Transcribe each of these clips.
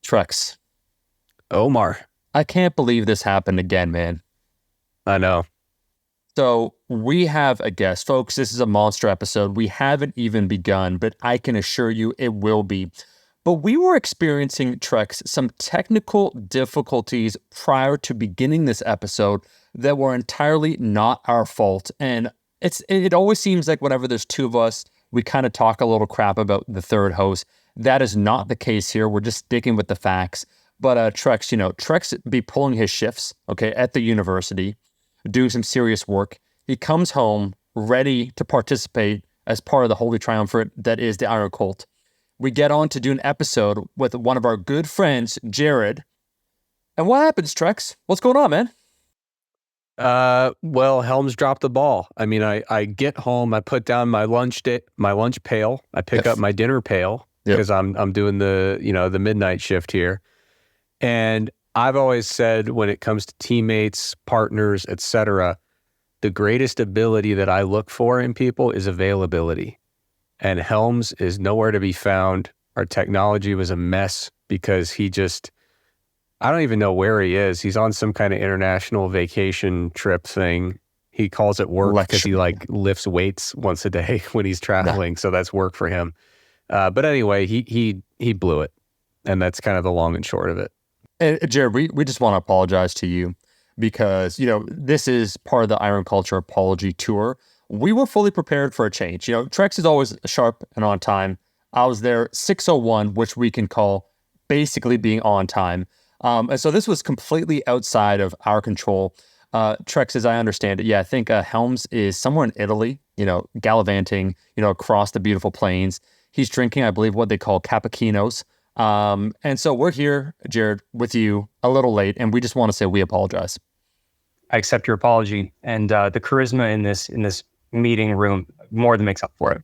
Trex, Omar. I can't believe this happened again, man. I know. So we have a guest. Folks, this is a monster episode. We haven't even begun, but I can assure you it will be. But we were experiencing, Trex, some technical difficulties prior to beginning this episode that were entirely not our fault. And it always seems like whenever there's two of us, we kind of talk a little crap about the third host. That is not the case here. We're just sticking with the facts. But Trex, Trex be pulling his shifts, okay, at the university, doing some serious work. He comes home ready to participate as part of the Holy Triumvirate that is the Iron Cult. We get on to do an episode with one of our good friends, Jared. And what happens, Trex? What's going on, man? Well, Helms dropped the ball. I mean, I get home, I put down my lunch pail, I pick up my dinner pail because I'm doing the midnight shift here. And I've always said when it comes to teammates, partners, etc., the greatest ability that I look for in people is availability. And Helms is nowhere to be found. Our technology was a mess because I don't even know where he is. He's on some kind of international vacation trip thing. He calls it work because he lifts weights once a day when he's traveling. So that's work for him. But anyway, he blew it. And that's kind of the long and short of it. And Jared, we just want to apologize to you because, this is part of the Iron Culture Apology Tour. We were fully prepared for a change. Trex is always sharp and on time. I was there 6:01, which we can call basically being on time. And so this was completely outside of our control. Trex, as I understand it, I think Helms is somewhere in Italy, gallivanting, across the beautiful plains. He's drinking, I believe, what they call cappuccinos. And so we're here, Jared, with you a little late, and we just want to say we apologize. I accept your apology, and the charisma in this meeting room more than makes up for it.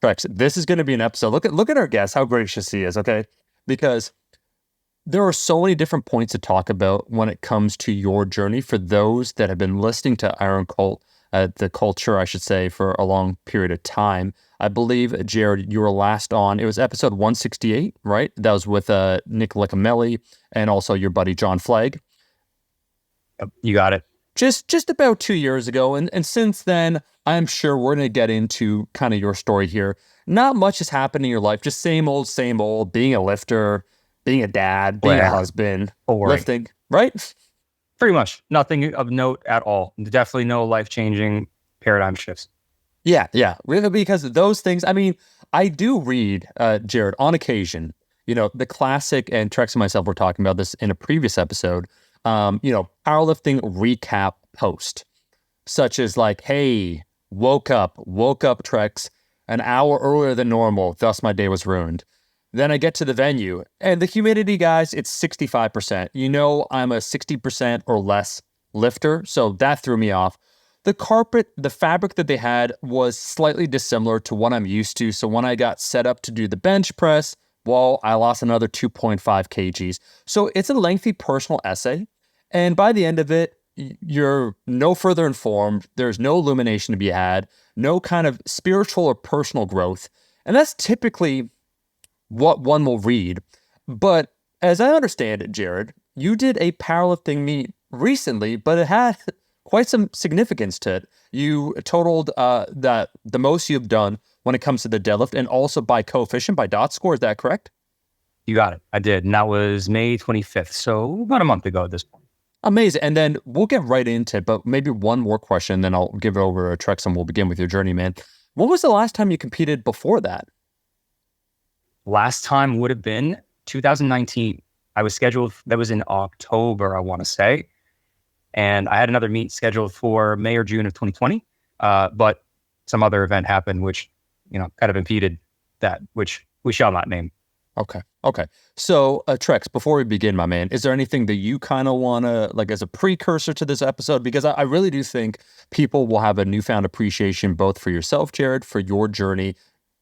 Trex, this is going to be an episode. Look at our guest, how gracious he is, okay? Because there are so many different points to talk about when it comes to your journey for those that have been listening to Iron Cult, the culture, I should say, for a long period of time. I believe, Jared, you were last on, it was episode 168, right? That was with Nick Licamelli and also your buddy John Flagg. Yep, you got it. Just about 2 years ago. And since then, I'm sure we're going to get into kind of your story here. Not much has happened in your life, just same old, being a lifter, being a dad, being a husband, lifting, right? Pretty much. Nothing of note at all. Definitely no life-changing paradigm shifts. Yeah. Because those things, I mean, I do read, Jared, on occasion, the classic, and Trex and myself were talking about this in a previous episode, powerlifting recap post, such as like, hey, woke up, Trex, an hour earlier than normal, thus my day was ruined. Then I get to the venue, and the humidity, guys, it's 65%. I'm a 60% or less lifter, so that threw me off. The fabric that they had was slightly dissimilar to what I'm used to, so when I got set up to do the bench press, well, I lost another 2.5 kgs. So it's a lengthy personal essay, and by the end of it, you're no further informed. There's no illumination to be had, no kind of spiritual or personal growth, and that's typically what one will read. But as I understand it, Jared, you did a powerlifting meet recently, but it had quite some significance to it. You totaled that the most you've done when it comes to the deadlift, and also by coefficient, by dot score. Is that correct? You got it. I did. And that was May 25th. So about a month ago at this point. Amazing. And then we'll get right into it, but maybe one more question, then I'll give it over to Trex and we'll begin with your journey, man. When was the last time you competed before that? Last time would have been 2019. I was scheduled, that was in October, I want to say. And I had another meet scheduled for May or June of 2020. But some other event happened, which, kind of impeded that, which we shall not name. Okay. So, Trex, before we begin, my man, is there anything that you kind of want to, like, as a precursor to this episode? Because I really do think people will have a newfound appreciation both for yourself, Jared, for your journey,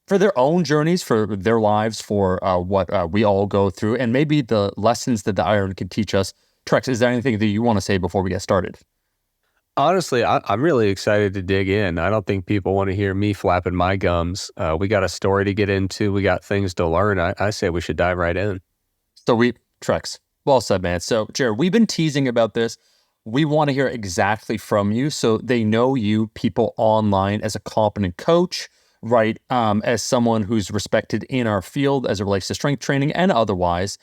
for their own journeys, for their lives, for what we all go through, and maybe the lessons that the Iron can teach us. Trex, is there anything that you want to say before we get started? Honestly, I'm really excited to dig in. I don't think people want to hear me flapping my gums. We got a story to get into. We got things to learn. I say we should dive right in. Trex, well said, man. So Jared, we've been teasing about this. We want to hear exactly from you so they know you, people online, as a competent coach, right? As someone who's respected in our field as it relates to strength training and otherwise.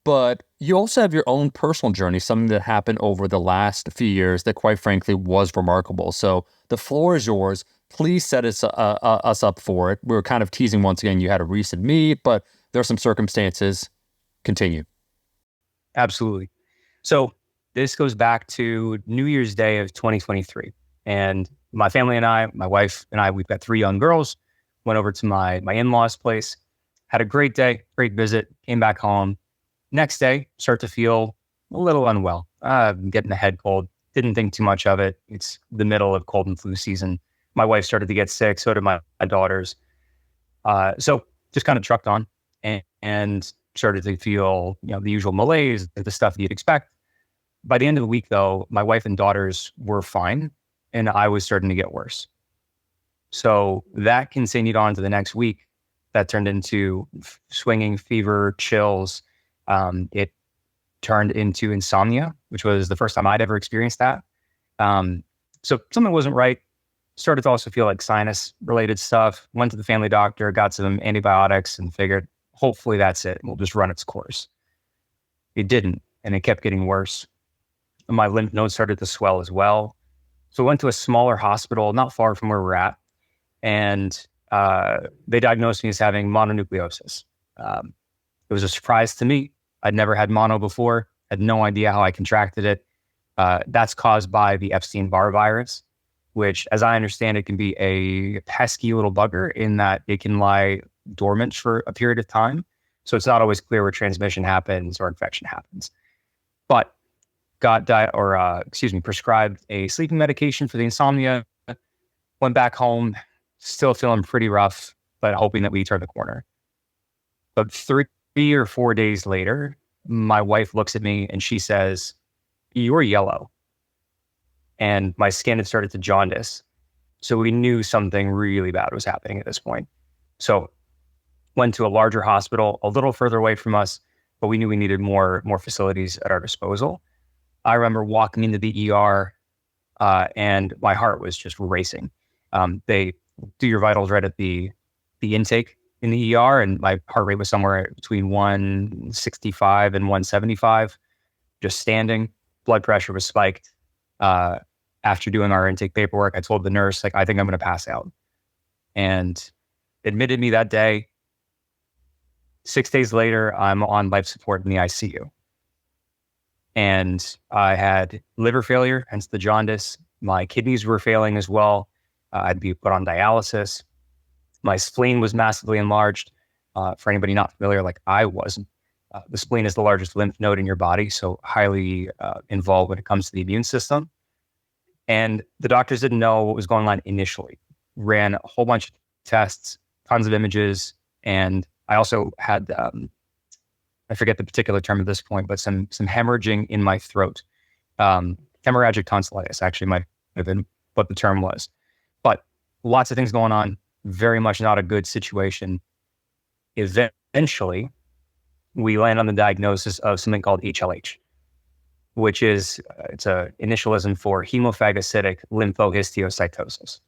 But you also have your own personal journey, something that happened over the last few years that, quite frankly, was remarkable. So the floor is yours. Please set us up for it. We were kind of teasing once again. You had a recent meet, but there are some circumstances. Continue. Absolutely. So this goes back to New Year's Day of 2023. And my family and I, my wife and I, we've got 3 young girls, went over to my in-laws' place, had a great day, great visit, came back home. Next day, start to feel a little unwell, getting a head cold. Didn't think too much of it. It's the middle of cold and flu season. My wife started to get sick, so did my daughters. So just kind of trucked on and started to feel, the usual malaise, the stuff that you'd expect. By the end of the week, though, my wife and daughters were fine, and I was starting to get worse. So that continued on to the next week. That turned into swinging fever, chills. It turned into insomnia, which was the first time I'd ever experienced that. So something wasn't right. Started to also feel like sinus-related stuff. Went to the family doctor, got some antibiotics, and figured, hopefully that's it. We'll just run its course. It didn't, and it kept getting worse. My lymph nodes started to swell as well. So I went to a smaller hospital not far from where we're at, and they diagnosed me as having mononucleosis. It was a surprise to me. I'd never had mono before, had no idea how I contracted it. That's caused by the Epstein-Barr virus, which, as I understand it, can be a pesky little bugger in that it can lie dormant for a period of time. So it's not always clear where transmission happens or infection happens. But got prescribed a sleeping medication for the insomnia, went back home, still feeling pretty rough, but hoping that we turn the corner. But 3 or 4 days later, my wife looks at me and she says, "You're yellow." And my skin had started to jaundice. So we knew something really bad was happening at this point. So went to a larger hospital, a little further away from us, but we knew we needed more facilities at our disposal. I remember walking into the ER and my heart was just racing. They do your vitals right at the intake in the ER, and my heart rate was somewhere between 165 and 175, just standing. Blood pressure was spiked. After doing our intake paperwork, I told the nurse, I think I'm going to pass out. And admitted me that day. 6 days later, I'm on life support in the ICU. And I had liver failure, hence the jaundice. My kidneys were failing as well. I'd be put on dialysis. My spleen was massively enlarged. For anybody not familiar, like I wasn't, the spleen is the largest lymph node in your body, so highly involved when it comes to the immune system. And the doctors didn't know what was going on initially. Ran a whole bunch of tests, tons of images, and I also had, I forget the particular term at this point, but some hemorrhaging in my throat. Hemorrhagic tonsillitis actually might have been what the term was. But lots of things going on, very much not a good situation. Eventually, we land on the diagnosis of something called HLH, which is, it's a initialism for hemophagocytic lymphohistiocytosis.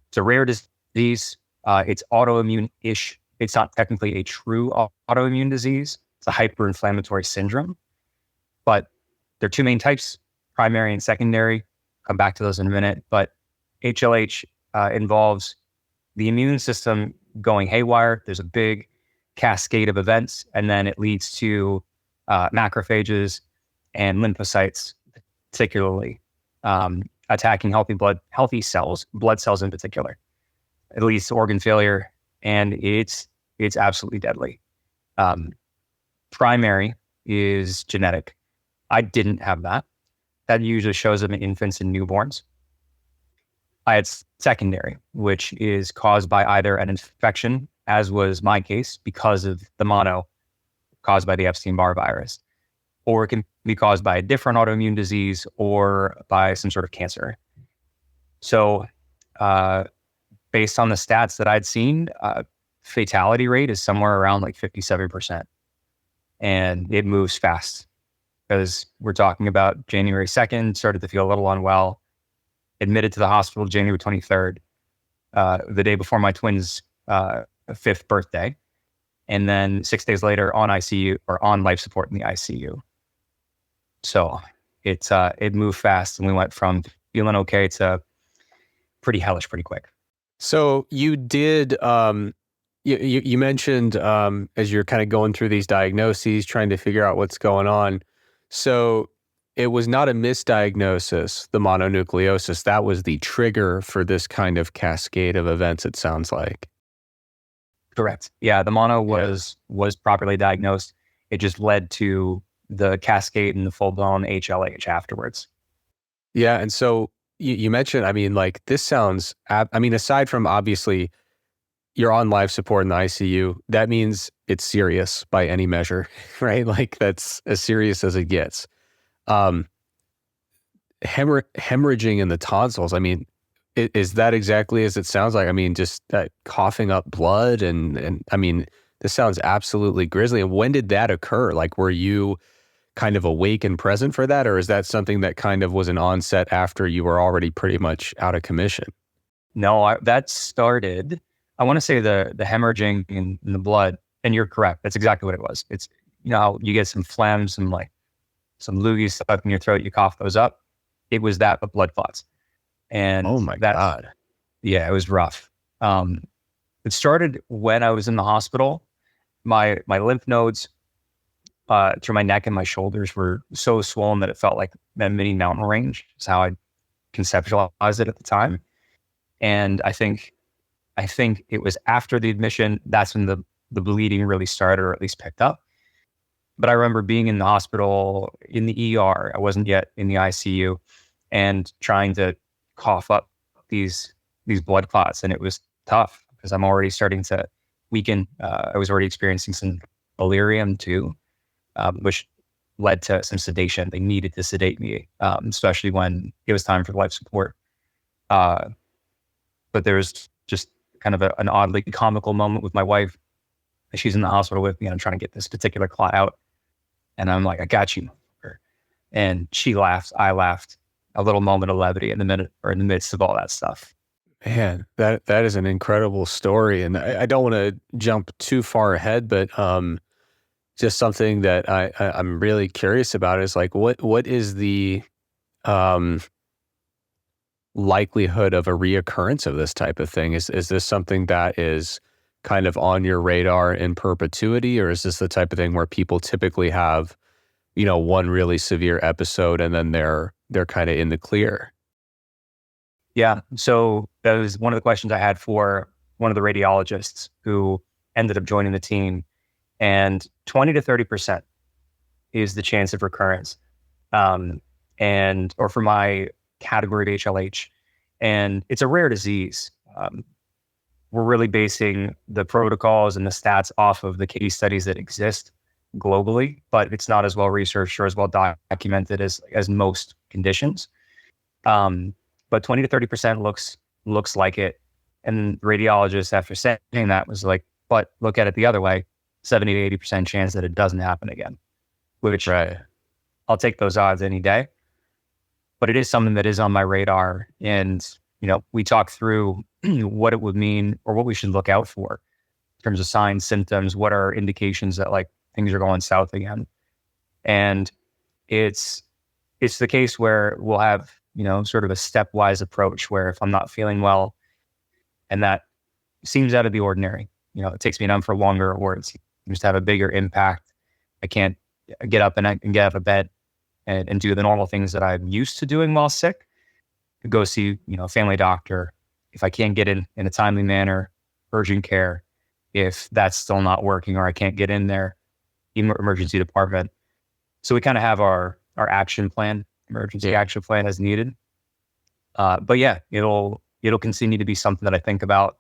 It's a rare disease. It's autoimmune-ish. It's not technically a true autoimmune disease. It's a hyperinflammatory syndrome. But there are 2 main types, primary and secondary. Come back to those in a minute. But HLH involves the immune system going haywire. There's a big cascade of events, and then it leads to macrophages and lymphocytes, particularly attacking healthy cells, blood cells in particular. It leads to organ failure, and it's absolutely deadly. Primary is genetic. I didn't have that. That usually shows up in infants and newborns. I had secondary, which is caused by either an infection, as was my case, because of the mono caused by the Epstein-Barr virus, or it can be caused by a different autoimmune disease or by some sort of cancer. So based on the stats that I'd seen, fatality rate is somewhere around like 57%. and it moves fast because we're talking about January 2nd, started to feel a little unwell, admitted to the hospital January 23rd, the day before my twins' 5th birthday. And then 6 days later on ICU or on life support in the ICU. So it moved fast, and we went from feeling okay to pretty hellish pretty quick. So you did, you mentioned as you're kind of going through these diagnoses, trying to figure out what's going on. So it was not a misdiagnosis, the mononucleosis. That was the trigger for this kind of cascade of events, it sounds like. Correct. Yeah, the mono was properly diagnosed. It just led to the cascade and the full-blown HLH afterwards. Yeah, and so you mentioned, I mean, like this sounds, I mean, aside from obviously you're on life support in the ICU, that means it's serious by any measure, right? Like that's as serious as it gets. Hemorrhaging in the tonsils, I mean, is that exactly as it sounds like? I mean, just coughing up blood and I mean, this sounds absolutely grisly. And when did that occur? Like, were you kind of awake and present for that? Or is that something that kind of was an onset after you were already pretty much out of commission? No, that started, I want to say the hemorrhaging in the blood, and you're correct. That's exactly what it was. It's, you know, how you get some phlegm, some loogies stuck in your throat, you cough those up. It was that, but blood clots. And oh my God. Yeah, it was rough. It started when I was in the hospital. My lymph nodes through my neck and my shoulders were so swollen that it felt like a mini mountain range. Is how I conceptualized it at the time. And I think it was after the admission, that's when the bleeding really started, or at least picked up. But I remember being in the hospital in the ER. I wasn't yet in the ICU, and trying to cough up these blood clots, and it was tough because I'm already starting to weaken. I was already experiencing some delirium too, which led to some sedation. They needed to sedate me, especially when it was time for life support. But there was just kind of an oddly comical moment with my wife. She's in the hospital with me, and I'm trying to get this particular clot out. And I'm like, I got you. And she laughs. I laughed. A little moment of levity in the midst of all that stuff. Man, that is an incredible story. And I don't want to jump too far ahead, but just something that I'm really curious about is like, what is the likelihood of a reoccurrence of this type of thing? Is this something that is kind of on your radar in perpetuity, or is this the type of thing where people typically have, you know, one really severe episode and then they're kind of in the clear? Yeah. So that was one of the questions I had for one of the radiologists who ended up joining the team. And 20 to 30% is the chance of recurrence, or for my category of HLH. And it's a rare disease. We're really basing the protocols and the stats off of the case studies that exist globally, but it's not as well researched or as well documented as most conditions. But 20 to 30% looks like it. And radiologists, after saying that, was like, but look at it the other way, 70 to 80% chance that it doesn't happen again, which right. I'll take those odds any day. But it is something that is on my radar. And, you know, we talk through what it would mean or what we should look out for in terms of signs, symptoms, what are indications that like things are going south again. And it's the case where we'll have, you know, sort of a stepwise approach where if I'm not feeling well and that seems out of the ordinary, you know, it takes me down for longer or it seems to have a bigger impact. I can't get up and get out of bed and do the normal things that I'm used to doing while sick. Go see, you know, a family doctor. If I can't get in a timely manner, urgent care. If that's still not working or I can't get in there, emergency department. So we kind of have our action plan, emergency action plan as needed. But yeah, it'll continue to be something that I think about,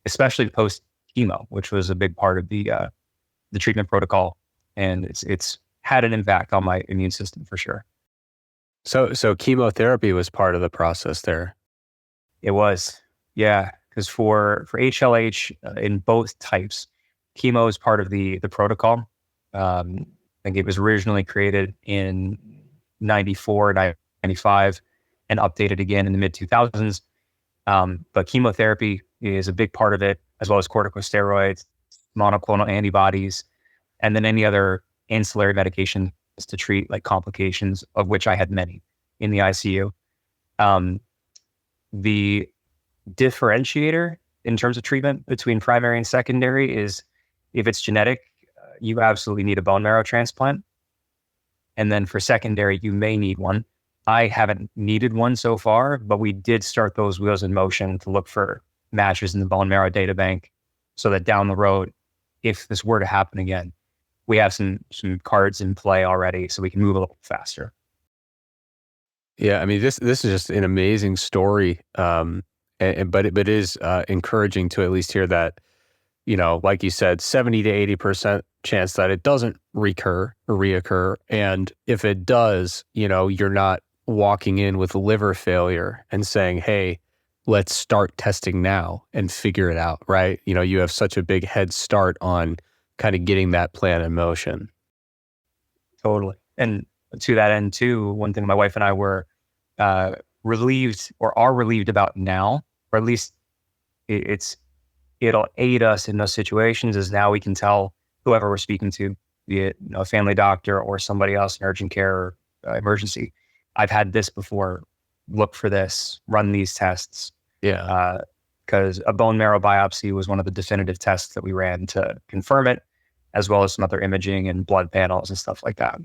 especially post chemo, which was a big part of the treatment protocol, and it's had an impact on my immune system for sure. So chemotherapy was part of the process there. It was, yeah, because for HLH in both types, chemo is part of the protocol. I think it was originally created in 94, 95, and updated again in the mid 2000s. But chemotherapy is a big part of it, as well as corticosteroids, monoclonal antibodies, and then any other ancillary medications to treat like complications, of which I had many in the ICU. The differentiator in terms of treatment between primary and secondary is, if it's genetic, you absolutely need a bone marrow transplant. And then for secondary, you may need one. I haven't needed one so far, but we did start those wheels in motion to look for matches in the bone marrow data bank so that down the road, if this were to happen again, we have some cards in play already so we can move a little faster. Yeah, I mean, this is just an amazing story, but it is encouraging to at least hear that, like you said, 70 to 80% chance that it doesn't recur or reoccur, and if it does, you're not walking in with liver failure and saying, "Hey, let's start testing now and figure it out." Right? You have such a big head start on kind of getting that plan in motion. Totally. And to that end too, one thing my wife and I were relieved, or are relieved about now, or at least it'll aid us in those situations, is now we can tell whoever we're speaking to, be it a family doctor or somebody else in urgent care or emergency, I've had this before, look for this, run these tests. Yeah. Because a bone marrow biopsy was one of the definitive tests that we ran to confirm it, as well as some other imaging and blood panels and stuff like that.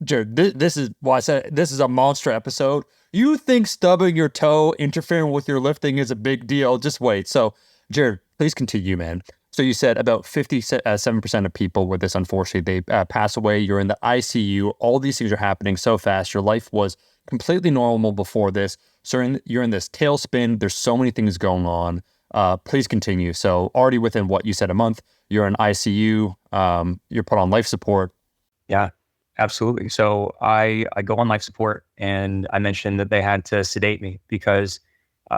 Jared, this is why I said this is a monster episode. You think stubbing your toe interfering with your lifting is a big deal? Just wait. So, Jared, please continue, man. So you said about 57% of people with this, unfortunately, they pass away. You're in the ICU. All these things are happening so fast. Your life was completely normal before this. So you're in this tailspin. There's so many things going on. Please continue. So already within what you said, a month, you're in ICU. You're put on life support. Yeah, absolutely. So I go on life support, and I mentioned that they had to sedate me because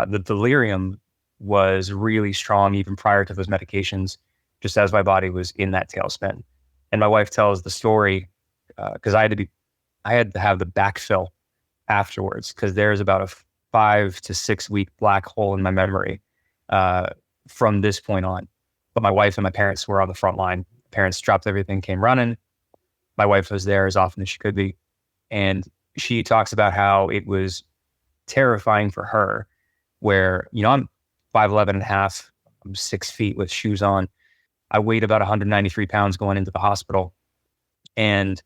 the delirium was really strong even prior to those medications, just as my body was in that tailspin. And my wife tells the story because I had to have the backfill afterwards, because there's about a 5 to 6 week black hole in my memory from this point on. But my wife and my parents were on the front line. Parents dropped everything, came running. My wife was there as often as she could be. And she talks about how it was terrifying for her, where, I'm 5'11" and a half, I'm 6 feet with shoes on. I weighed about 193 pounds going into the hospital. And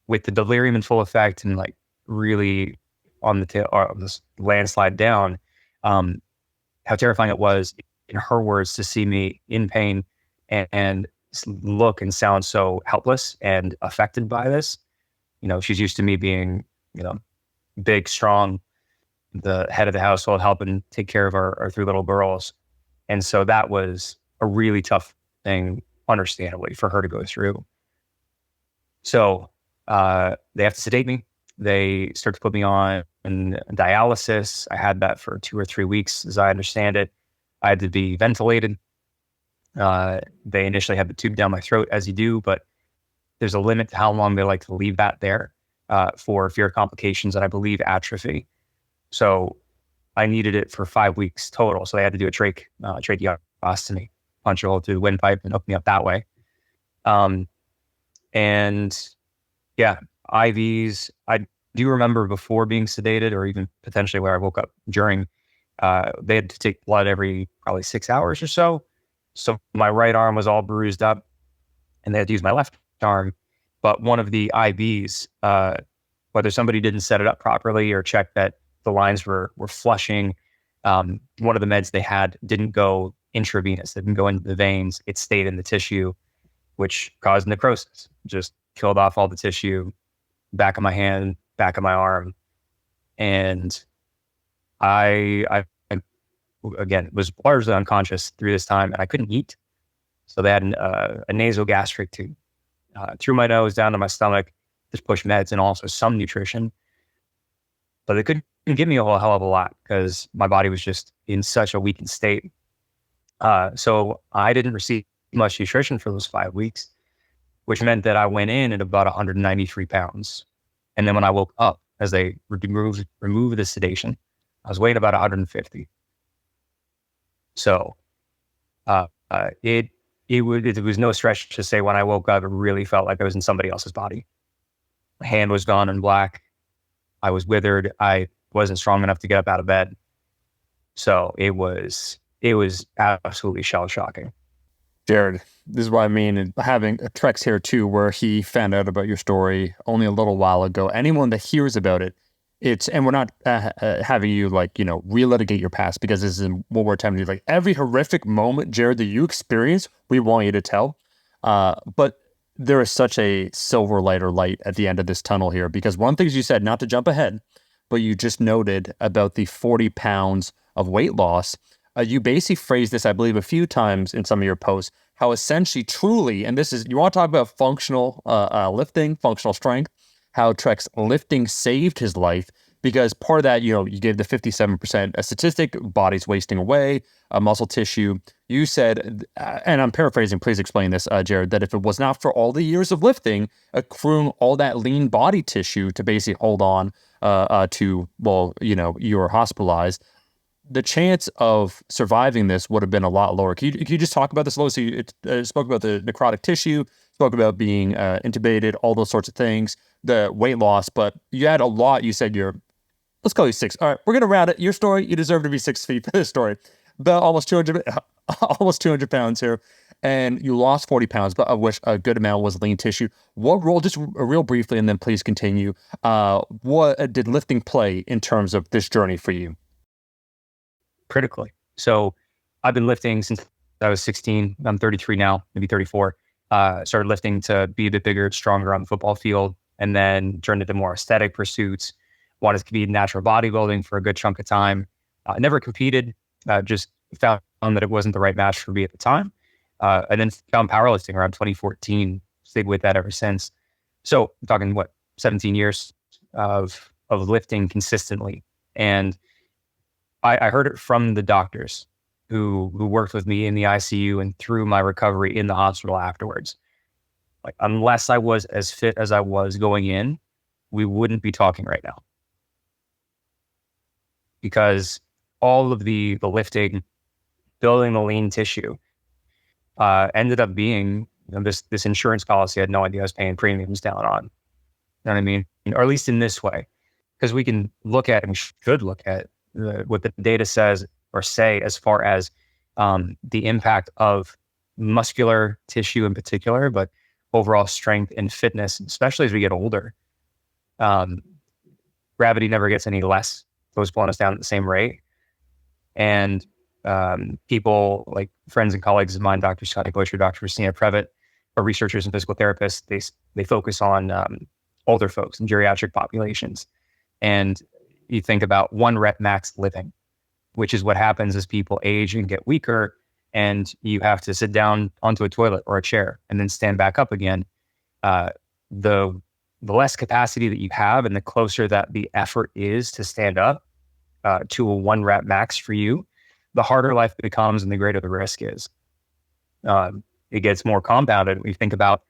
with the delirium in full effect and like really on the tail of this landslide down, how terrifying it was, in her words, to see me in pain and look and sound so helpless and affected by this. She's used to me being, big, strong, the head of the household, helping take care of our 3 little girls. And so that was a really tough thing, understandably, for her to go through. So they have to sedate me. They start to put me on dialysis. I had that for 2 or 3 weeks, as I understand it. I had to be ventilated. They initially had the tube down my throat, as you do, but there's a limit to how long they like to leave that there for fear of complications and I believe atrophy. So I needed it for 5 weeks total. So they had to do a tracheostomy, punch a hole through the windpipe and hook me up that way. And yeah, IVs. I do remember before being sedated, or even potentially where I woke up during, they had to take blood every probably 6 hours or so. So my right arm was all bruised up and they had to use my left arm. But one of the IVs, whether somebody didn't set it up properly or check that the lines were flushing, one of the meds they had didn't go intravenous. It didn't go into the veins. It stayed in the tissue, which caused necrosis. Just killed off all the tissue, back of my hand, back of my arm. And I again, was largely unconscious through this time, and I couldn't eat. So they had a nasogastric tube through my nose down to my stomach, just push meds and also some nutrition. But they couldn't give me a whole hell of a lot because my body was just in such a weakened state. So I didn't receive much nutrition for those 5 weeks. which meant that I went in at about 193 pounds. And then when I woke up, as they remove the sedation, I was weighing about 150. So it was no stretch to say when I woke up, it really felt like I was in somebody else's body. My hand was gone and black. I was withered. I wasn't strong enough to get up out of bed. So it was absolutely shell shocking. Jared, this is what I mean. And having a Trex here too, where he found out about your story only a little while ago. Anyone that hears about it, and we're not having you relitigate your past, because this is what we're attempting to do. Like every horrific moment, Jared, that you experience, we want you to tell. But there is such a silver light at the end of this tunnel here, because one thing you said, not to jump ahead, but you just noted about the 40 pounds of weight loss. You basically phrased this, I believe, a few times in some of your posts, how essentially, truly, and this is, you want to talk about functional lifting, functional strength, how Trex lifting saved his life, because part of that, you gave the 57% a statistic, body's wasting away, muscle tissue. You said, and I'm paraphrasing, please explain this, Jared, that if it was not for all the years of lifting, accruing all that lean body tissue to basically hold on to, you were hospitalized, the chance of surviving this would have been a lot lower. Can you just talk about this a little? So you spoke about the necrotic tissue, spoke about being intubated, all those sorts of things, the weight loss, but you had a lot. You said let's call you 6. All right, we're going to round it. Your story, you deserve to be 6 feet for this story. About almost 200 pounds here. And you lost 40 pounds, but of which a good amount was lean tissue. What role, just real briefly, and then please continue, what did lifting play in terms of this journey for you? Critically. So I've been lifting since I was 16. I'm 33 now, maybe 34. Started lifting to be a bit bigger, stronger on the football field, and then turned into more aesthetic pursuits. Wanted to be natural bodybuilding for a good chunk of time. I never competed, just found that it wasn't the right match for me at the time. And then found powerlifting around 2014, stayed with that ever since. So I'm talking, 17 years of lifting consistently. And I heard it from the doctors who worked with me in the ICU and through my recovery in the hospital afterwards. Like, unless I was as fit as I was going in, we wouldn't be talking right now. Because all of the lifting, building the lean tissue, ended up being this insurance policy I had no idea I was paying premiums down on. You know what I mean? Or at least in this way. Because we can look at, and we should look at, what the data says or say as far as the impact of muscular tissue in particular, but overall strength and fitness, especially as we get older. Gravity never gets any less. It was pulling us down at the same rate. And people like friends and colleagues of mine, Dr. Scotty Busher, Dr. Christina Previtt, are researchers and physical therapists. They focus on older folks and geriatric populations. And you think about 1 rep max living, which is what happens as people age and get weaker, and you have to sit down onto a toilet or a chair and then stand back up again. The less capacity that you have and the closer that the effort is to stand up to a 1 rep max for you, the harder life becomes and the greater the risk is. It gets more compounded when you think about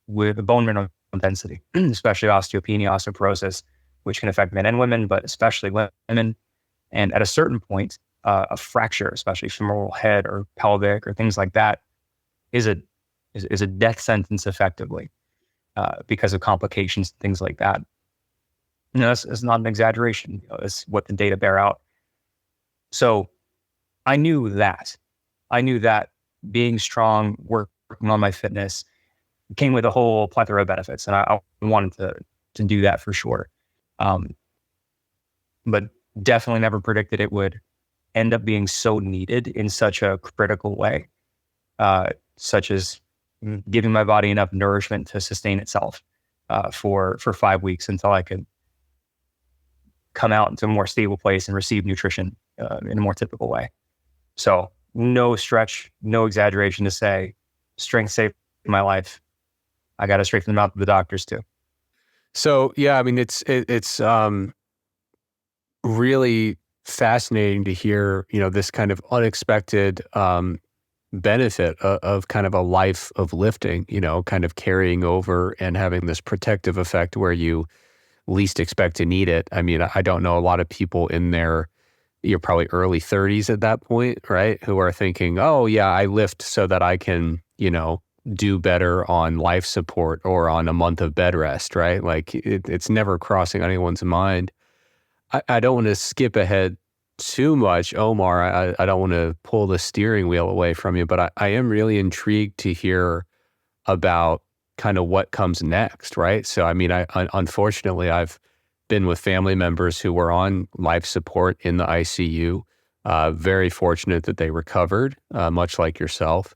with the bone mineral density, especially osteopenia, osteoporosis, which can affect men and women, but especially women. And at a certain point, a fracture, especially femoral head or pelvic or things like that, is a death sentence effectively because of complications, things like that. It's not an exaggeration. It's what the data bear out. So I knew that. Being strong, working on my fitness came with a whole plethora of benefits, and I wanted to do that for sure. But definitely never predicted it would end up being so needed in such a critical way, such as giving my body enough nourishment to sustain itself for 5 weeks until I could come out into a more stable place and receive nutrition in a more typical way. So no stretch, no exaggeration to say, strength saved my life. I got it straight from the mouth of the doctors too. So yeah, I mean, it's really fascinating to hear, this kind of unexpected benefit of kind of a life of lifting, kind of carrying over and having this protective effect where you least expect to need it. I mean, I don't know a lot of people in their, you're probably early 30s at that point, right? Who are thinking, oh yeah, I lift so that I can, do better on life support or on a month of bed rest, right? Like it's never crossing anyone's mind. I don't want to skip ahead too much, Omar. I don't want to pull the steering wheel away from you, but I am really intrigued to hear about kind of what comes next, right? So, I mean, unfortunately, I've been with family members who were on life support in the ICU. Very fortunate that they recovered, much like yourself.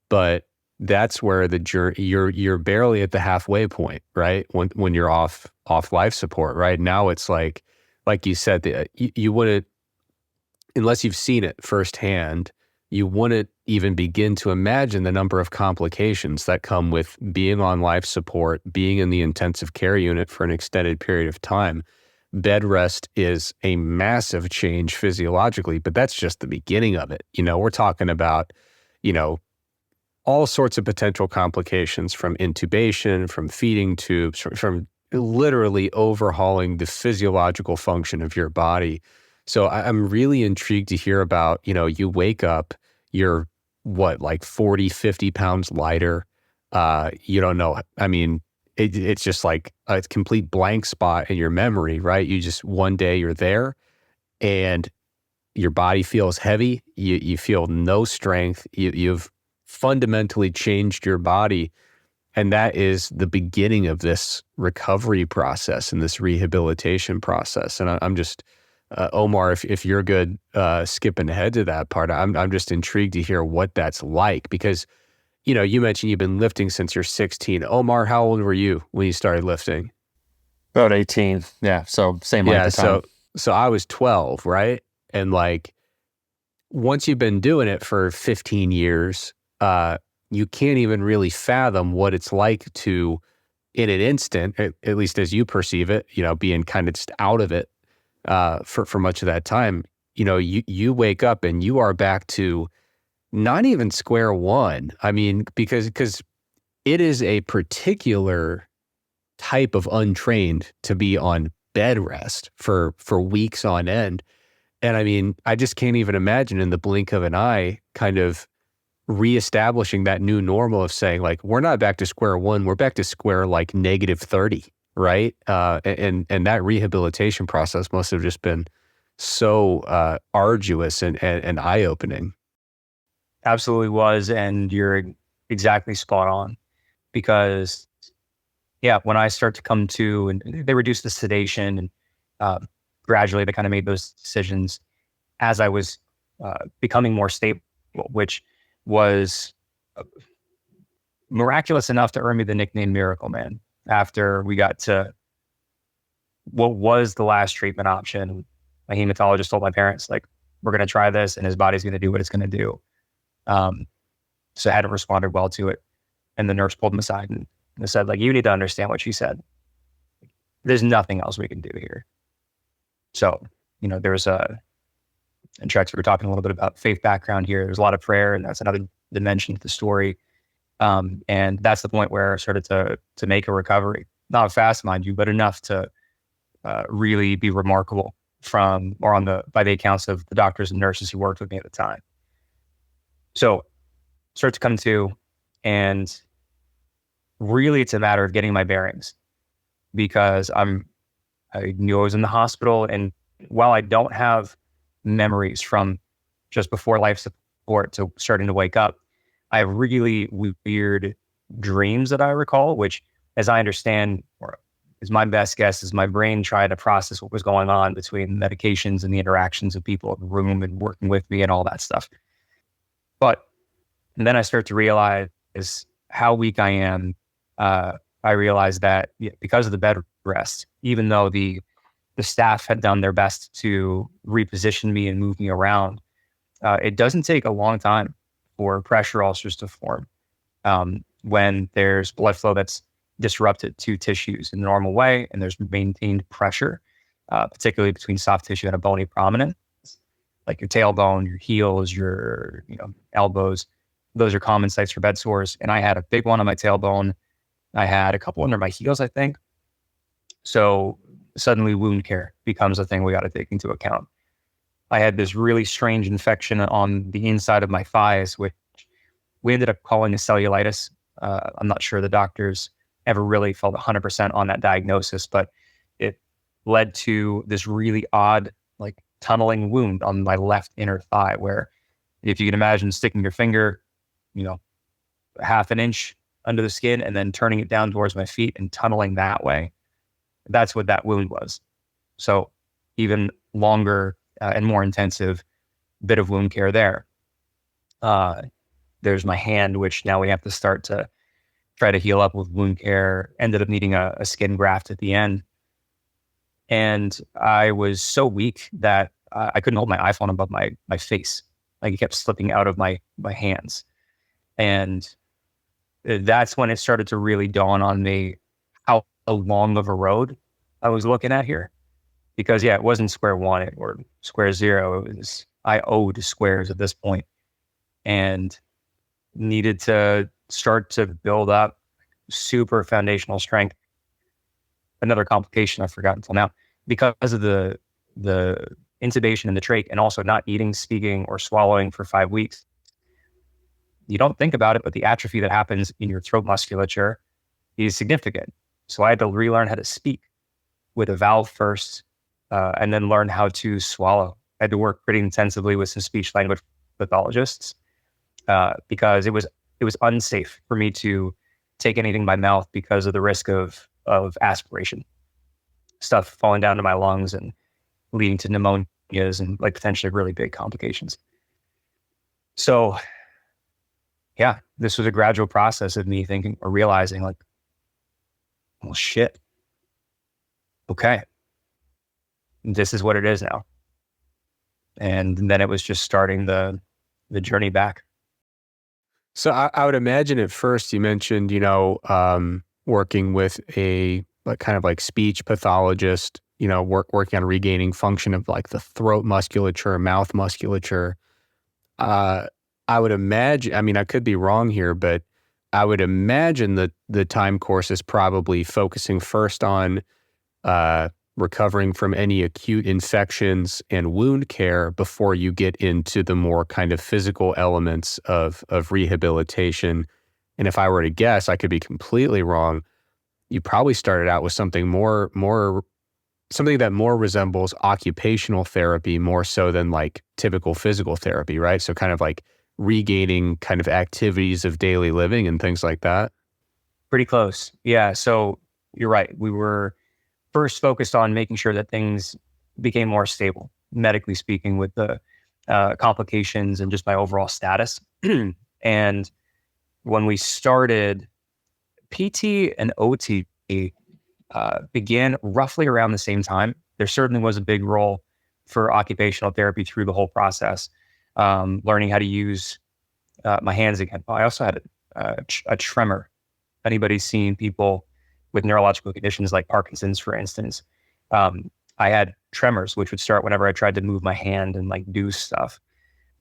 But that's where the journey, you're barely at the halfway point, right? When you're off life support, right? Now it's like you said, you wouldn't, unless you've seen it firsthand, you wouldn't even begin to imagine the number of complications that come with being on life support, being in the intensive care unit for an extended period of time. Bed rest is a massive change physiologically, but that's just the beginning of it. We're talking about, all sorts of potential complications from intubation, from feeding tubes, from literally overhauling the physiological function of your body. So I'm really intrigued to hear about, you wake up, you're like 40, 50 pounds lighter. You don't know. I mean, it's just like a complete blank spot in your memory, right? You just, one day you're there and your body feels heavy. You feel no strength. You've fundamentally changed your body. And that is the beginning of this recovery process and this rehabilitation process. And I'm just, Omar, if you're good skipping ahead to that part, I'm just intrigued to hear what that's like, because, you mentioned you've been lifting since you're 16. Omar, how old were you when you started lifting? About 18. Yeah. So same length of time. So I was 12, right? And like, once you've been doing it for 15 years, you can't even really fathom what it's like to, in an instant, at least as you perceive it, being kind of just out of it for much of that time. You wake up and you are back to not even square one. I mean, because it is a particular type of untrained to be on bed rest for weeks on end. And I mean, I just can't even imagine in the blink of an eye kind of reestablishing that new normal of saying, like, we're not back to square one, we're back to square like -30, right? And that rehabilitation process must have just been so arduous and eye-opening. Absolutely was. And you're exactly spot on, because when I start to come to, and they reduced the sedation and gradually they kind of made those decisions as I was becoming more stable, which was miraculous enough to earn me the nickname Miracle Man after we got to what was the last treatment option. My hematologist told my parents, like, we're going to try this and his body's going to do what it's going to do. So I hadn't responded well to it. And the nurse pulled him aside and said, like, you need to understand what she said. There's nothing else we can do here. So, there's and Trex, we were talking a little bit about faith background here. There's a lot of prayer, and that's another dimension to the story. And that's the point where I started to make a recovery. Not fast, mind you, but enough to really be remarkable by the accounts of the doctors and nurses who worked with me at the time. So start to come to, and really it's a matter of getting my bearings, because I knew I was in the hospital, and while I don't have memories from just before life support to starting to wake up, I have really weird dreams that I recall, which, as I understand, or is my best guess, is my brain trying to process what was going on between medications and the interactions of people in the room and working with me and all that stuff. And then I start to realize how weak I am. I realized that because of the bed rest, even though the staff had done their best to reposition me and move me around, it doesn't take a long time for pressure ulcers to form when there's blood flow that's disrupted to tissues in the normal way, and there's maintained pressure, particularly between soft tissue and a bony prominence, like your tailbone, your heels, your elbows. those are common sites for bed sores. And I had a big one on my tailbone. I had a couple under my heels, I think. So suddenly wound care becomes a thing we got to take into account. I had this really strange infection on the inside of my thighs, which we ended up calling a cellulitis. I'm not sure the doctors ever really felt 100% on that diagnosis, but it led to this really odd, like tunneling wound on my left inner thigh, where if you can imagine sticking your finger, half an inch under the skin and then turning it down towards my feet and tunneling that way. That's what that wound was. So even longer and more intensive bit of wound care there. There's my hand, which now we have to start to try to heal up with wound care. Ended up needing a skin graft at the end. And I was so weak that I couldn't hold my iPhone above my face. Like it kept slipping out of my hands. And that's when it started to really dawn on me how long of a road I was looking at here. Because it wasn't square one or square zero. I owed squares at this point and needed to start to build up super foundational strength. Another complication I forgot until now, because of the intubation in the trach and also not eating, speaking, or swallowing for 5 weeks. You don't think about it, but the atrophy that happens in your throat musculature is significant. So I had to relearn how to speak with a valve first, and then learn how to swallow. I had to work pretty intensively with some speech language pathologists because it was unsafe for me to take anything by mouth because of the risk of aspiration, stuff falling down to my lungs and leading to pneumonias and like potentially really big complications. So this was a gradual process of me thinking or realizing like, well, shit. Okay. This is what it is now. And then it was just starting the journey back. So I would imagine at first you mentioned, working with a kind of like speech pathologist, working on regaining function of like the throat musculature, mouth musculature. I would imagine, I mean, I could be wrong here, but I would imagine that the time course is probably focusing first on recovering from any acute infections and wound care before you get into the more kind of physical elements of rehabilitation. And if I were to guess, I could be completely wrong. You probably started out with something something that more resembles occupational therapy more so than like typical physical therapy, right? So kind of like regaining kind of activities of daily living and things like that. Pretty close. Yeah. So you're right. We were first focused on making sure that things became more stable, medically speaking, with the complications and just my overall status. And when we started, PT and OT began roughly around the same time. There certainly was a big role for occupational therapy through the whole process, learning how to use my hands again. I also had a tremor. If anybody's seen people with neurological conditions like Parkinson's, for instance, I had tremors, which would start whenever I tried to move my hand and like do stuff.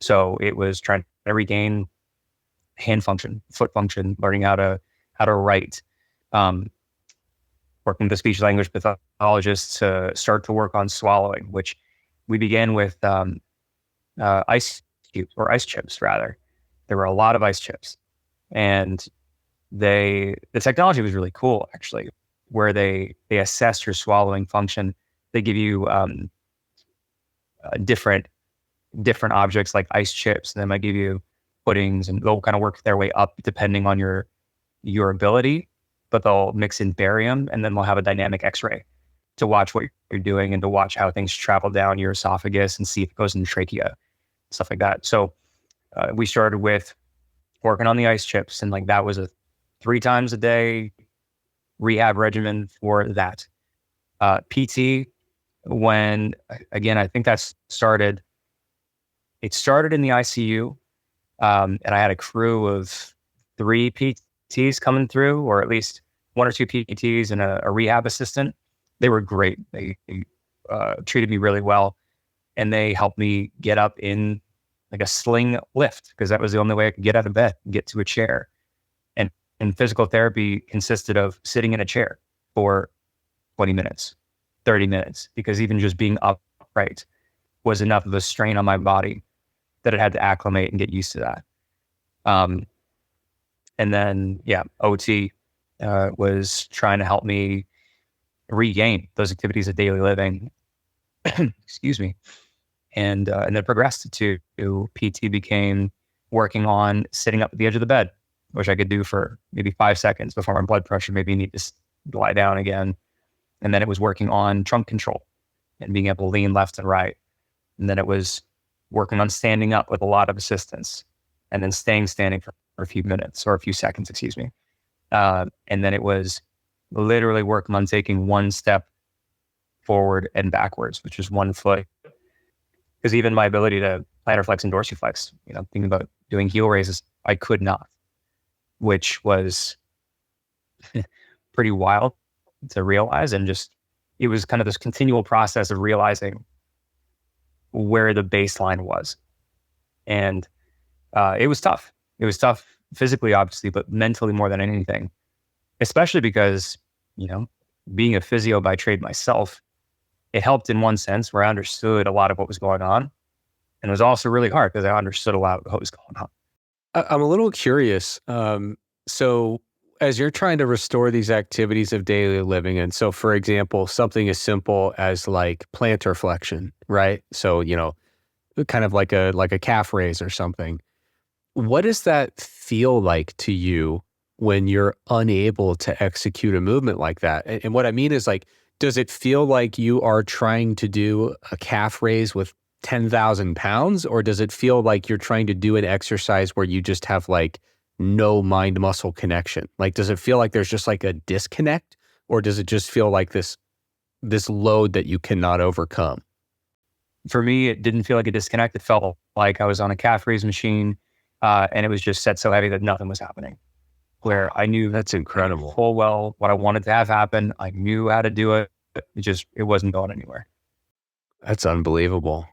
So it was trying to regain hand function, foot function, learning how to write, working with the speech language pathologist to start to work on swallowing, which we began with ice cubes or ice chips rather. There were a lot of ice chips, and the technology was really cool actually, where they assess your swallowing function. They give you different objects like ice chips, and they might give you puddings, and they'll kind of work their way up depending on your ability, but they'll mix in barium, and then they'll have a dynamic x-ray to watch what you're doing and to watch how things travel down your esophagus and see if it goes in the trachea, stuff like that. So we started with working on the ice chips, and like that was a 3 times a day rehab regimen for that. PT, when again, I think it started in the ICU, and I had a crew of 3 PTs coming through, or at least 1 or 2 PTs and a rehab assistant. They were great. They treated me really well, and they helped me get up in like a sling lift, because that was the only way I could get out of bed and get to a chair. And physical therapy consisted of sitting in a chair for 20 minutes, 30 minutes, because even just being upright was enough of a strain on my body that it had to acclimate and get used to that. And then, OT was trying to help me regain those activities of daily living. Excuse me. And then progressed to PT became working on sitting up at the edge of the bed, which I could do for maybe 5 seconds before my blood pressure maybe need to lie down again. And then it was working on trunk control and being able to lean left and right. And then it was working on standing up with a lot of assistance, and then staying standing for a few minutes or a few seconds, excuse me. And then it was literally working on taking one step forward and backwards, which is one foot. Because even my ability to plantar flex and dorsiflex, thinking about doing heel raises, I could not, which was pretty wild to realize. And just, it was kind of this continual process of realizing where the baseline was. And it was tough. It was tough physically, obviously, but mentally more than anything, especially because, being a physio by trade myself, it helped in one sense where I understood a lot of what was going on. And it was also really hard because I understood a lot of what was going on. I'm a little curious. So as you're trying to restore these activities of daily living, and so for example, something as simple as like plantar flexion, right? So, kind of like a calf raise or something. What does that feel like to you when you're unable to execute a movement like that? And what I mean is, like, does it feel like you are trying to do a calf raise with 10,000 pounds, or does it feel like you're trying to do an exercise where you just have like no mind muscle connection? Like, does it feel like there's just like a disconnect, or does it just feel like this load that you cannot overcome? For me, it didn't feel like a disconnect. It felt like I was on a calf raise machine, and it was just set so heavy that nothing was happening. Where I knew that's incredible full well what I wanted to have happen. I knew how to do it. It wasn't going anywhere. That's unbelievable.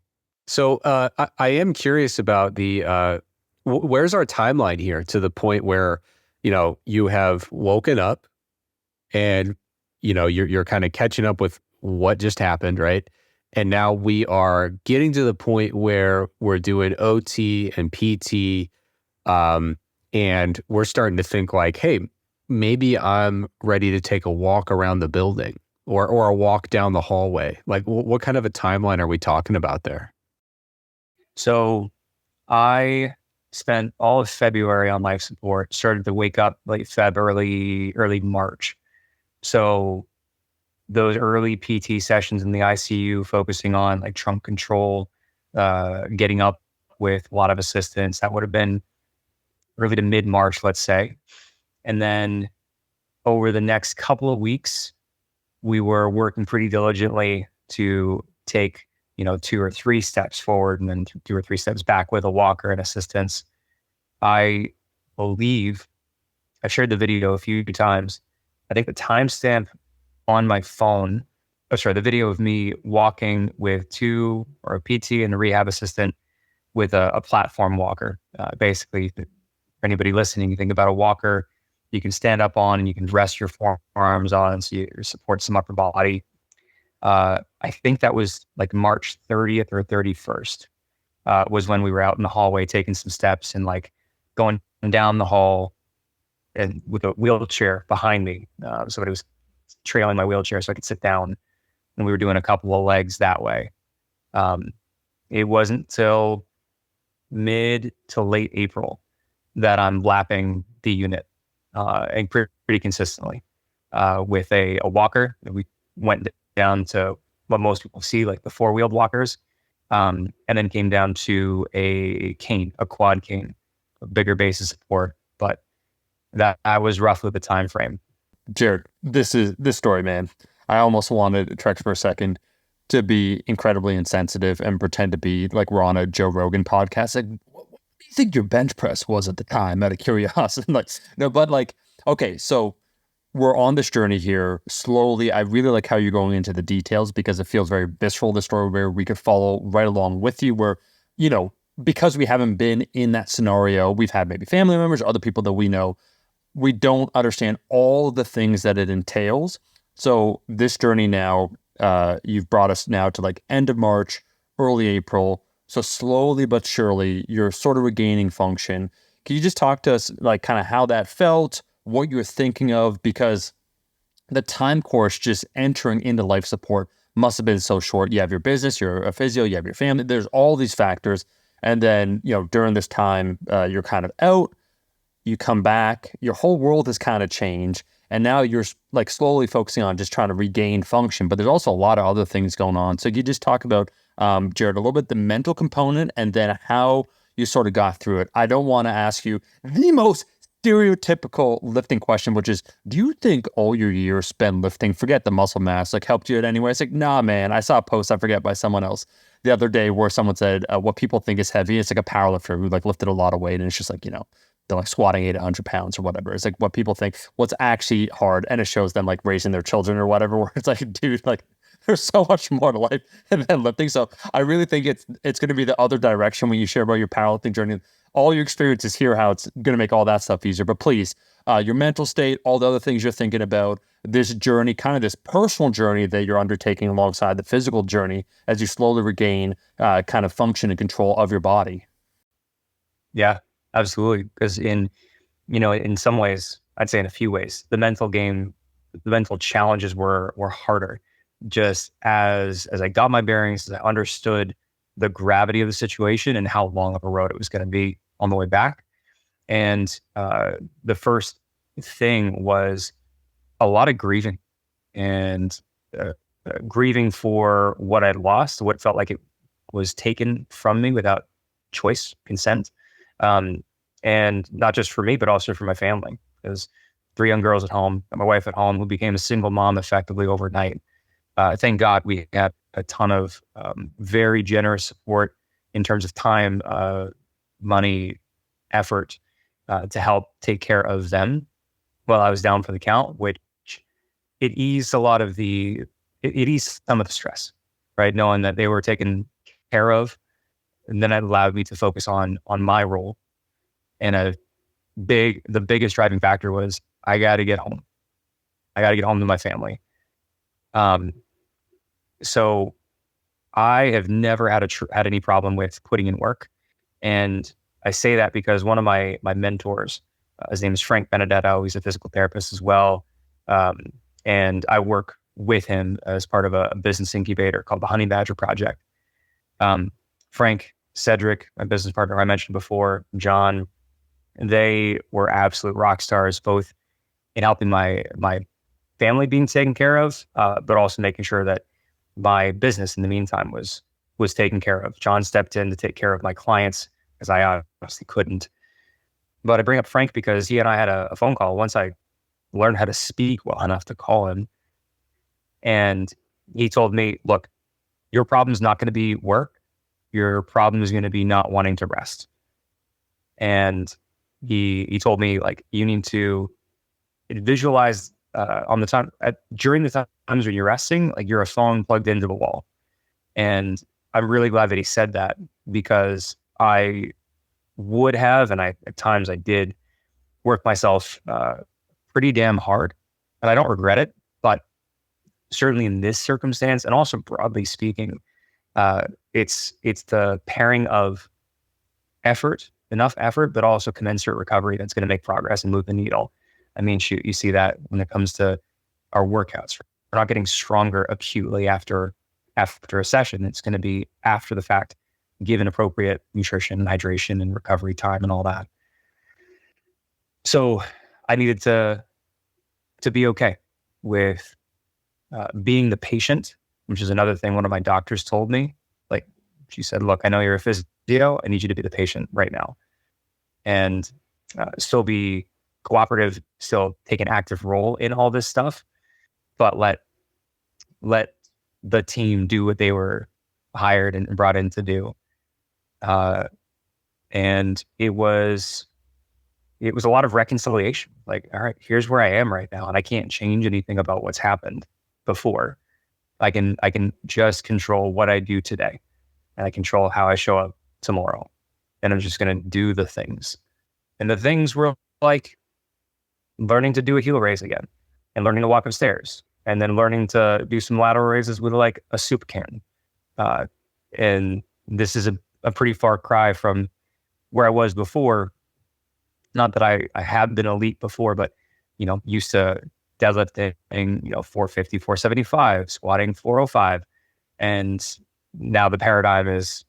So I am curious about the where's our timeline here to the point where you have woken up and you're kind of catching up with what just happened, right? And now we are getting to the point where we're doing OT and PT, and we're starting to think like, hey, maybe I'm ready to take a walk around the building or a walk down the hallway. Like, what kind of a timeline are we talking about there? So I spent all of February on life support, started to wake up late Feb, early March. So those early PT sessions in the ICU, focusing on like trunk control, getting up with a lot of assistance, that would have been early to mid-March, let's say. And then over the next couple of weeks, we were working pretty diligently to take, 2 or 3 steps forward and then 2 or 3 steps back with a walker and assistance. I believe I've shared the video a few times. I think the timestamp on my phone, the video of me walking with a PT and a rehab assistant with a platform walker. Basically, for anybody listening, you think about a walker you can stand up on and you can rest your forearms on so you support some upper body. I think that was like March 30th or 31st was when we were out in the hallway taking some steps and like going down the hall and with a wheelchair behind me. Somebody was trailing my wheelchair so I could sit down, and we were doing a couple of legs that way. It wasn't till mid to late April that I'm lapping the unit and pretty consistently with a walker. We went down to what most people see, like the 4-wheeled walkers, and then came down to a cane, a quad cane, a bigger base of support. But that was roughly the time frame. Jared, this story, man. I almost wanted Trex for a second to be incredibly insensitive and pretend to be like we're on a Joe Rogan podcast. Like, what do you think your bench press was at the time? Out of curiosity, okay, so we're on this journey here slowly. I really like how you're going into the details because it feels very visceral. The story where we could follow right along with you. Where because we haven't been in that scenario, we've had maybe family members or other people that we know, we don't understand all the things that it entails. So this journey now, you've brought us now to like end of March, early April. So slowly but surely, you're sort of regaining function. Can you just talk to us like kind of how that felt, what you were thinking of? Because the time course just entering into life support must have been so short. You have your business, you're a physio, you have your family, there's all these factors. And then, during this time, you're kind of out, you come back, your whole world has kind of changed. And now you're like slowly focusing on just trying to regain function. But there's also a lot of other things going on. So you just talk about, Jared, a little bit the mental component and then how you sort of got through it. I don't want to ask you the most stereotypical lifting question, which is, do you think all your years spent lifting, forget the muscle mass, like helped you in any way? It's like, nah, man, I saw a post, I forget, by someone else the other day where someone said what people think is heavy. It's like a powerlifter who like lifted a lot of weight and it's just like, they're like squatting 800 pounds or whatever. It's like what people think, what's actually hard. And it shows them like raising their children or whatever, where it's like, dude, like there's so much more to life than lifting. So I really think it's going to be the other direction when you share about your powerlifting journey. All your experiences here, how it's going to make all that stuff easier. But please, your mental state, all the other things you're thinking about, this journey, kind of this personal journey that you're undertaking alongside the physical journey as you slowly regain kind of function and control of your body. Yeah, absolutely. Because in some ways, I'd say in a few ways, the mental challenges were harder. Just as I got my bearings, as I understood the gravity of the situation and how long of a road it was going to be on the way back. And the first thing was a lot of grieving and grieving for what I'd lost, what felt like it was taken from me without choice, consent. And not just for me, but also for my family. There's 3 young girls at home, and my wife at home, who became a single mom effectively overnight. Thank God we had a ton of very generous support in terms of time, money, effort to help take care of them while I was down for the count, which it eased some of the stress, right? Knowing that they were taken care of, and then it allowed me to focus on my role. And the biggest driving factor was I got to get home. I got to get home to my family. So I have never had any problem with putting in work. And I say that because one of my mentors, his name is Frank Benedetto. He's a physical therapist as well. And I work with him as part of a business incubator called the Honey Badger Project. Frank, Cedric, my business partner I mentioned before, John, they were absolute rock stars, both in helping my family being taken care of, but also making sure that my business in the meantime was taken care of. John stepped in to take care of my clients because I obviously couldn't. But I bring up Frank because he and I had a phone call once I learned how to speak well enough to call him. And he told me, look, your problem is not going to be work. Your problem is going to be not wanting to rest. And he told me, like, you need to visualize during the times when you're resting, like you're a phone plugged into the wall. And I'm really glad that he said that, because I would have, and at times I did, work myself pretty damn hard, and I don't regret it. But certainly in this circumstance, and also broadly speaking, it's the pairing of enough effort, but also commensurate recovery that's going to make progress and move the needle. I mean, shoot, you see that when it comes to our workouts. We're not getting stronger acutely after a session. It's going to be after the fact, given appropriate nutrition and hydration and recovery time and all that. So I needed to be okay with being the patient, which is another thing one of my doctors told me. Like, she said, look, I know you're a physio. I need you to be the patient right now. And still be cooperative, still take an active role in all this stuff, but let the team do what they were hired and brought in to do. And it was a lot of reconciliation. Like, all right, here's where I am right now, and I can't change anything about what's happened before. I can just control what I do today, and I control how I show up tomorrow. and I'm just going to do the things. And the things were like learning to do a heel raise again, and learning to walk upstairs, and then learning to do some lateral raises with like a soup can. And this is a pretty far cry from where I was before. Not that I have been elite before, but, used to deadlifting, 450, 475, squatting 405. And now the paradigm is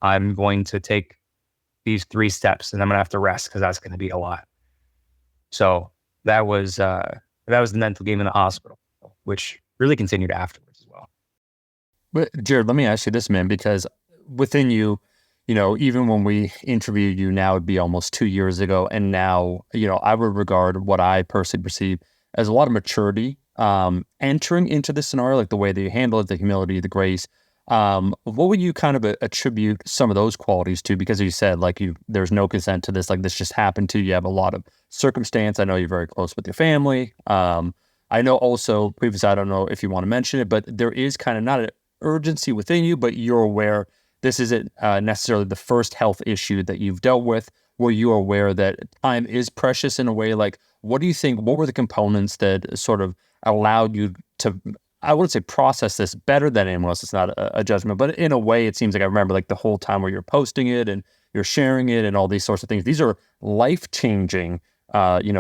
I'm going to take these 3 steps and I'm going to have to rest because that's going to be a lot. So that was the mental game in the hospital, which really continued afterwards as well. But Jared, let me ask you this, man, because within you, even when we interviewed you now, it'd be almost 2 years ago. And now, I would regard what I personally perceive as a lot of maturity entering into this scenario, like the way that you handle it, the humility, the grace. What would you kind of attribute some of those qualities to? Because you said, like, there's no consent to this, like this just happened to you. You have a lot of circumstance. I know you're very close with your family. I know also previously, I don't know if you want to mention it, but there is kind of not an urgency within you, but you're aware this isn't necessarily the first health issue that you've dealt with. Were you aware that time is precious in a way? Like, what do you think, what were the components that sort of allowed you to, I wouldn't say process this better than anyone else, it's not a judgment, but in a way, it seems like I remember like the whole time where you're posting it and you're sharing it and all these sorts of things. These are life-changing,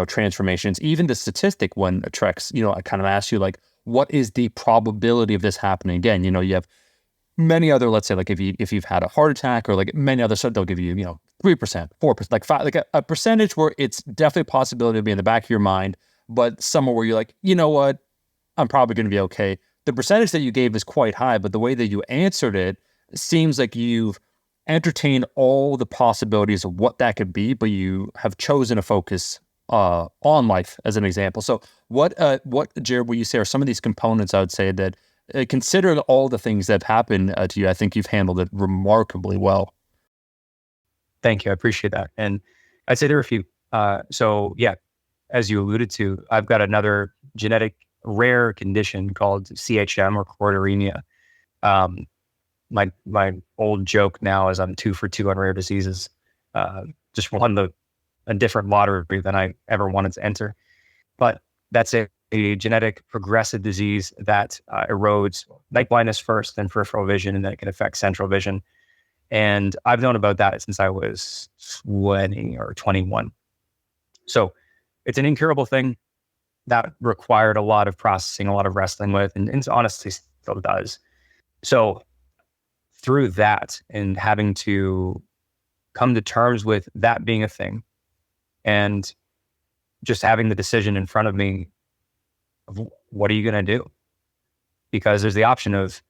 transformations. Even the statistic when Trex, I kind of asked you, like, what is the probability of this happening again? You have many other, let's say, like if you've had a heart attack or like many other stuff, they'll give you, 3%, 4%, like 5, like a percentage where it's definitely a possibility to be in the back of your mind, but somewhere where you're like, you know what, I'm probably going to be okay. The percentage that you gave is quite high, but the way that you answered it seems like you've entertained all the possibilities of what that could be, but you have chosen to focus on life as an example. So what, Jared, would you say are some of these components, I would say, that considering all the things that have happened to you, I think you've handled it remarkably well. Thank you. I appreciate that. And I'd say there are a few. So yeah, as you alluded to, I've got another genetic rare condition called CHM or choroideremia. My old joke now is I'm 2 for 2 on rare diseases. Just won a different lottery than I ever wanted to enter. But that's a genetic progressive disease that erodes night blindness first, then peripheral vision, and then it can affect central vision. And I've known about that since I was 20 or 21. So it's an incurable thing that required a lot of processing, a lot of wrestling with, and honestly still does. So through that and having to come to terms with that being a thing and just having the decision in front of me of what are you going to do? Because there's the option of,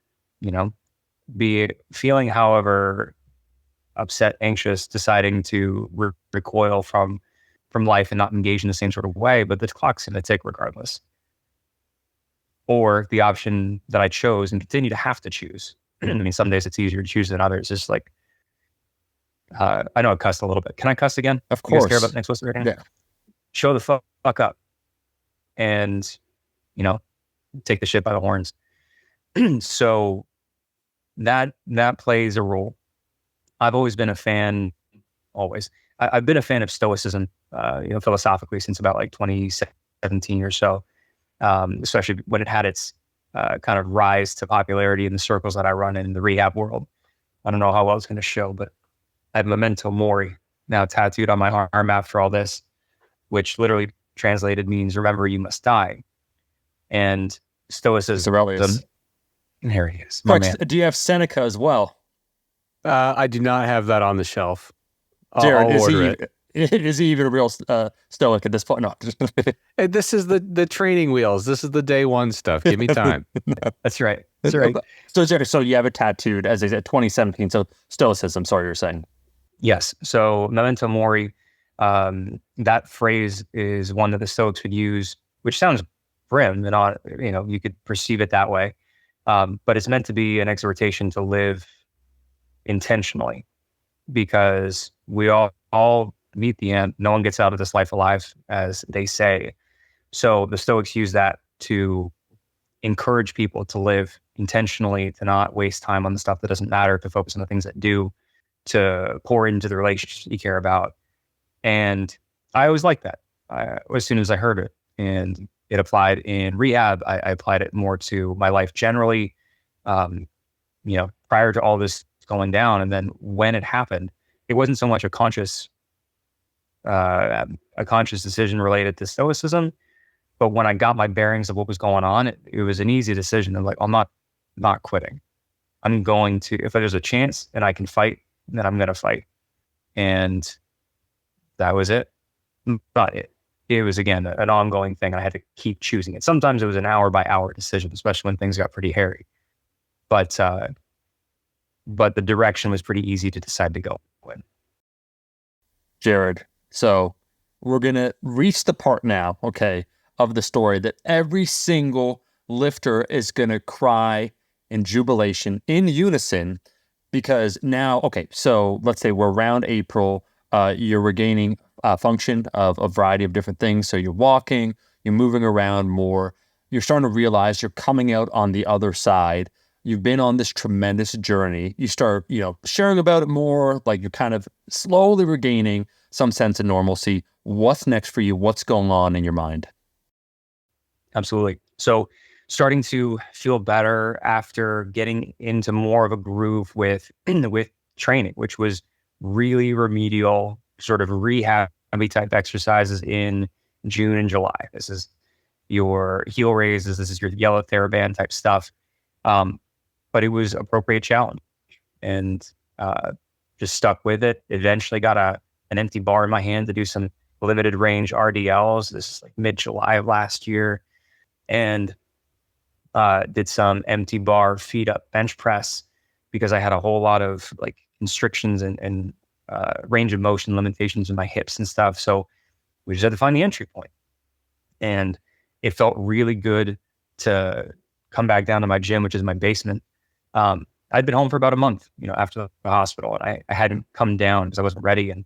be feeling however upset, anxious, deciding to recoil from life and not engage in the same sort of way, but the clock's going to tick regardless. Or the option that I chose and continue to have to choose. I mean, some days it's easier to choose than others. It's like, I know I cussed a little bit. Can I cuss again? Of course. You guys care about next whisper? Yeah. Show the fuck up. And, take the shit by the horns. So that plays a role. I've always been a fan, I've been a fan of stoicism, philosophically since about like 2017 or so, especially when it had its kind of rise to popularity in the circles that I run in the rehab world. I don't know how well it's going to show, but I have memento mori now tattooed on my arm after all this, which literally translated means remember you must die. And stoicism. And here he is. Do you have Seneca as well? I do not have that on the shelf. Jared, I'll order it. Is he even a real stoic at this point? No. Hey, this is the training wheels. This is the day one stuff. Give me time. That's right. That's right. So Jared, so you have it tattooed, as I said, 2017. So stoicism, sorry, you're saying. Yes. So memento mori, that phrase is one that the Stoics would use, which sounds grim and you could perceive it that way. But it's meant to be an exhortation to live intentionally, because we all meet the end. No one gets out of this life alive, as they say. So the Stoics use that to encourage people to live intentionally, to not waste time on the stuff that doesn't matter, to focus on the things that do, to pour into the relationships you care about. And I always liked that. As soon as I heard it, and it applied in rehab, I applied it more to my life generally, prior to all this going down. And then when it happened, it wasn't so much a conscious decision related to stoicism, but when I got my bearings of what was going on, it was an easy decision. I'm like, I'm not quitting. I'm going to, if there's a chance and I can fight, then I'm going to fight. And that was it. But it was, again, an ongoing thing. I had to keep choosing it. Sometimes it was an hour by hour decision, especially when things got pretty hairy. But the direction was pretty easy to decide to go in. Jared, so we're going to reach the part now, okay, of the story that every single lifter is going to cry in jubilation, in unison, because now, okay, so let's say we're around April, you're regaining function of a variety of different things. So you're walking, you're moving around more, you're starting to realize you're coming out on the other side. You've been on this tremendous journey. You start, sharing about it more, like you're kind of slowly regaining some sense of normalcy. What's next for you? What's going on in your mind? Absolutely. So starting to feel better after getting into more of a groove with training, which was really remedial, sort of rehab type exercises in June and July. This is your heel raises. This is your yellow TheraBand type stuff. But it was appropriate challenge, and just stuck with it. Eventually got an empty bar in my hand to do some limited range RDLs. This is like mid-July of last year, and did some empty bar feet up bench press because I had a whole lot of like constrictions and range of motion limitations in my hips and stuff. So we just had to find the entry point, and it felt really good to come back down to my gym, which is my basement. I'd been home for about a month, after the hospital, and I hadn't come down because I wasn't ready. And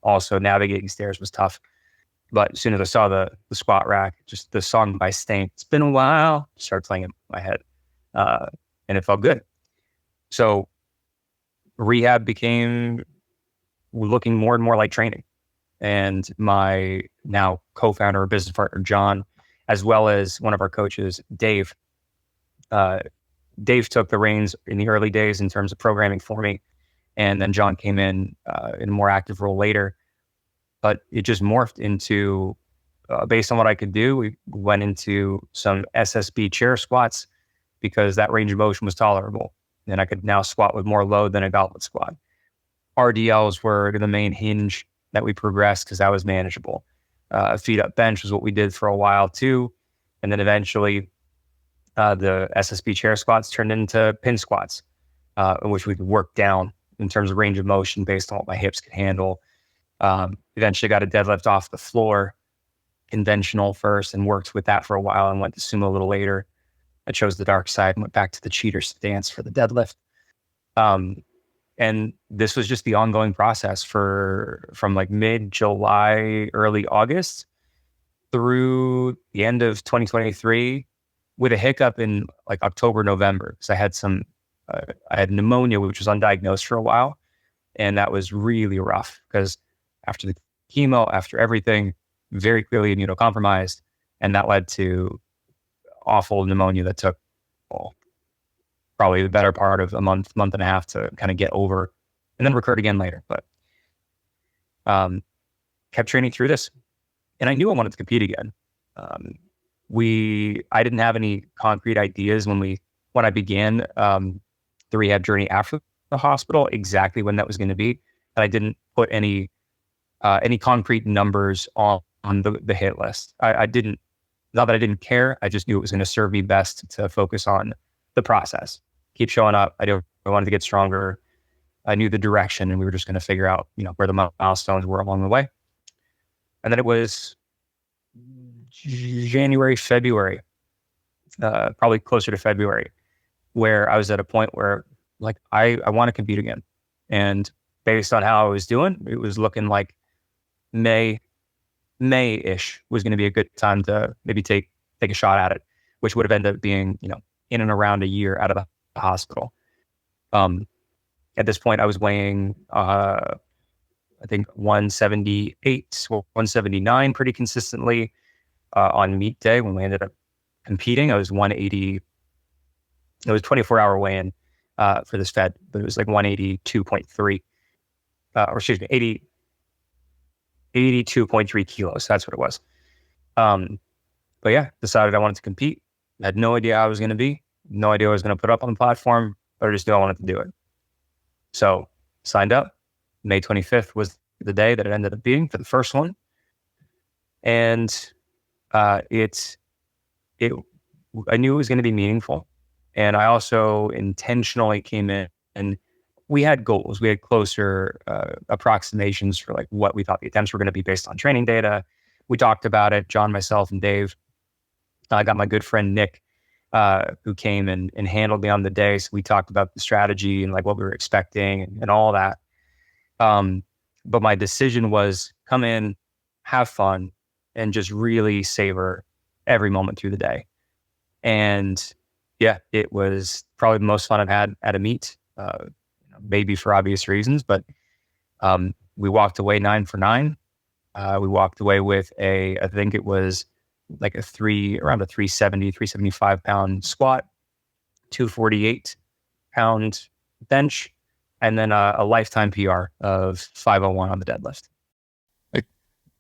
also navigating stairs was tough. But as soon as I saw the squat rack, just the song by Stain, "It's Been a While," started playing in my head. And it felt good. So rehab became looking more and more like training. And my now co-founder, business partner, John, as well as one of our coaches, Dave, Dave took the reins in the early days in terms of programming for me. And then John came in a more active role later. But it just morphed into, based on what I could do, we went into some SSB chair squats because that range of motion was tolerable. And I could now squat with more load than a goblet squat. RDLs were the main hinge that we progressed because that was manageable. Feet up bench was what we did for a while too. And then eventually the SSB chair squats turned into pin squats, in which we could work down in terms of range of motion based on what my hips could handle. Eventually got a deadlift off the floor, conventional first, and worked with that for a while and went to sumo a little later. I chose the dark side and went back to the cheater stance for the deadlift. And this was just the ongoing process from like mid-July, early August through the end of 2023, with a hiccup in like October, November, because I had pneumonia, which was undiagnosed for a while. And that was really rough because after the chemo, after everything, very clearly immunocompromised. And that led to awful pneumonia that took probably the better part of a month and a half to kind of get over, and then recurred again later. But kept training through this. And I knew I wanted to compete again. I didn't have any concrete ideas when I began the rehab journey after the hospital, exactly when that was going to be. And I didn't put any concrete numbers on the hit list. I didn't, not that I didn't care. I just knew it was going to serve me best to focus on the process, keep showing up. I wanted to get stronger. I knew the direction, and we were just going to figure out, where the milestones were along the way. And then it was January, February, probably closer to February, where I was at a point where like, I want to compete again. And based on how I was doing, it was looking like May-ish was going to be a good time to maybe take a shot at it, which would have ended up being, in and around a year out of the hospital. At this point, I was weighing, I think 178 or 179 pretty consistently. On meet day, when we ended up competing, I was 180. It was 24-hour weigh-in for this fed, but it was like 182.3, or excuse me, 82.3 kilos. That's what it was. But yeah, decided I wanted to compete. I had no idea how I was going to be, no idea what I was going to put up on the platform, but I just knew I wanted to do it. So signed up. May 25th was the day that it ended up being for the first one. And I knew it was going to be meaningful. And I also intentionally came in, and we had goals. We had closer approximations for like what we thought the attempts were going to be based on training data. We talked about it, John, myself, and Dave. I got my good friend Nick, who came and handled me on the day. So we talked about the strategy and like what we were expecting and all that. But my decision was come in, have fun, and just really savor every moment through the day. And yeah, it was probably the most fun I've had at a meet, maybe for obvious reasons, but we walked away 9 for 9. We walked away with I think it was like around a 375 pound squat, 248 pound bench, and then a lifetime PR of 501 on the deadlift.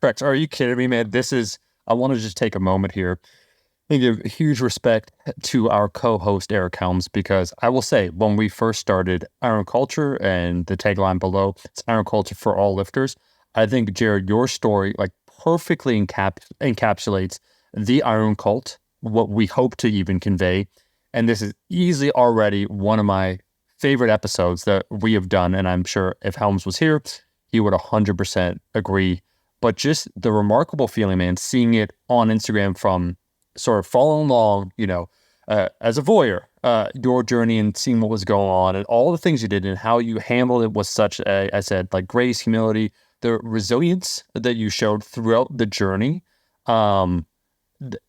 Correct. Are you kidding me, man? I want to just take a moment here and give huge respect to our co-host, Eric Helms, because I will say, when we first started Iron Culture, and the tagline below, it's Iron Culture for all lifters, I think, Jared, your story like perfectly encapsulates the Iron Cult, what we hope to even convey. And this is easily already one of my favorite episodes that we have done. And I'm sure if Helms was here, he would 100% agree. But just the remarkable feeling, man, seeing it on Instagram from sort of following along, as a voyeur, your journey and seeing what was going on and all the things you did and how you handled it with such I said, like grace, humility, the resilience that you showed throughout the journey.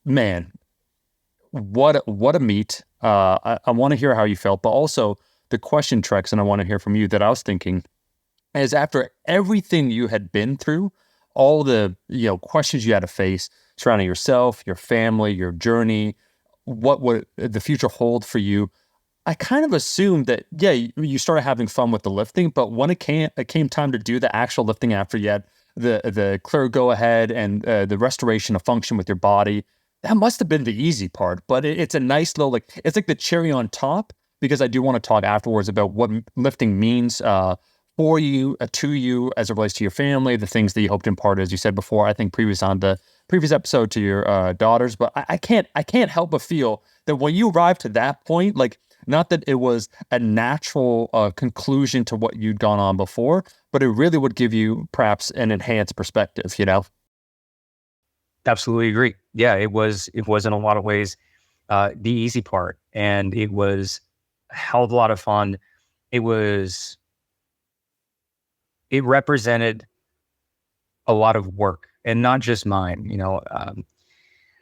Man, what a meet. I want to hear how you felt, but also the question, Trex, and I want to hear from you that I was thinking is, after everything you had been through, all the questions you had to face surrounding yourself, your family, your journey, what would the future hold for you? I kind of assumed that, yeah, you started having fun with the lifting, but when it came time to do the actual lifting after you had the clear go ahead and the restoration of function with your body, that must have been the easy part. But it's a nice little, it's like the cherry on top, because I do want to talk afterwards about what lifting means for you, to you, as it relates to your family, the things that you hope to impart, as you said before, I think previous episode, to your daughters. But I can't help but feel that when you arrive to that point, like, not that it was a natural conclusion to what you'd gone on before, but it really would give you perhaps an enhanced perspective, Absolutely agree. Yeah, it was in a lot of ways the easy part, and it was a hell of a lot of fun. It represented a lot of work, and not just mine.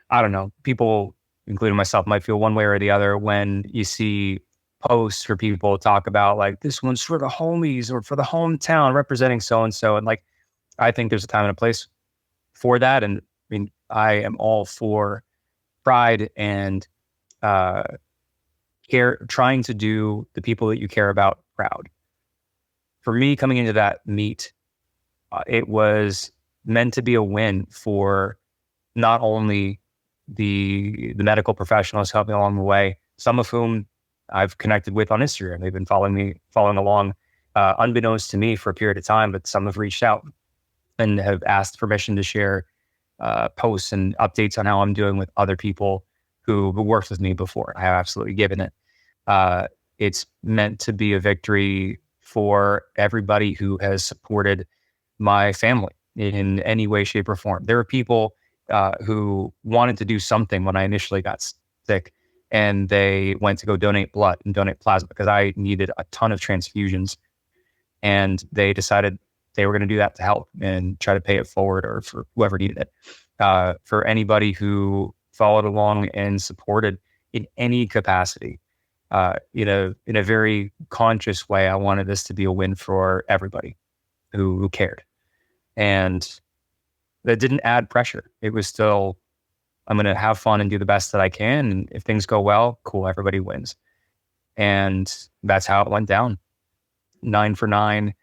I don't know, people, including myself, might feel one way or the other when you see posts where people talk about like, this one's for the homies or for the hometown representing so-and-so. And like, I think there's a time and a place for that. And I mean, I am all for pride and trying to do the people that you care about proud. For me, coming into that meet, it was meant to be a win for not only the medical professionals helping along the way, some of whom I've connected with on Instagram. They've been following along, unbeknownst to me for a period of time, but some have reached out and have asked permission to share posts and updates on how I'm doing with other people who worked with me before. I have absolutely given it. It's meant to be a victory for everybody who has supported my family in any way, shape, or form. There are people who wanted to do something when I initially got sick, and they went to go donate blood and donate plasma because I needed a ton of transfusions, and they decided they were going to do that to help and try to pay it forward, or for whoever needed it. For anybody who followed along and supported in any capacity, in a very conscious way, I wanted this to be a win for everybody who cared. And that didn't add pressure. It was still, I'm going to have fun and do the best that I can. And if things go well, cool, everybody wins. And that's how it went down. 9 for 9.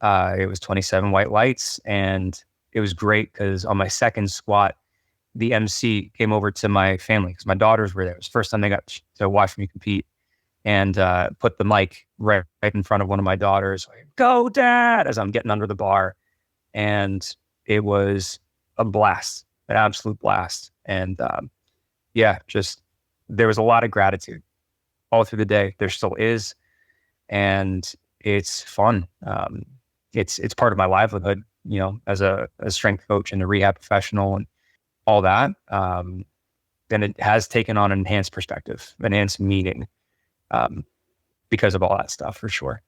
It was 27 white lights. And it was great because on my second squat, the MC came over to my family because my daughters were there. It was the first time they got to watch me compete, and put the mic right in front of one of my daughters. Go, Dad, as I'm getting under the bar. And it was a blast, an absolute blast. And just there was a lot of gratitude all through the day. There still is. And it's fun. It's part of my livelihood, as a strength coach and a rehab professional and all that. Then it has taken on an enhanced perspective, enhanced meaning, because of all that stuff, for sure.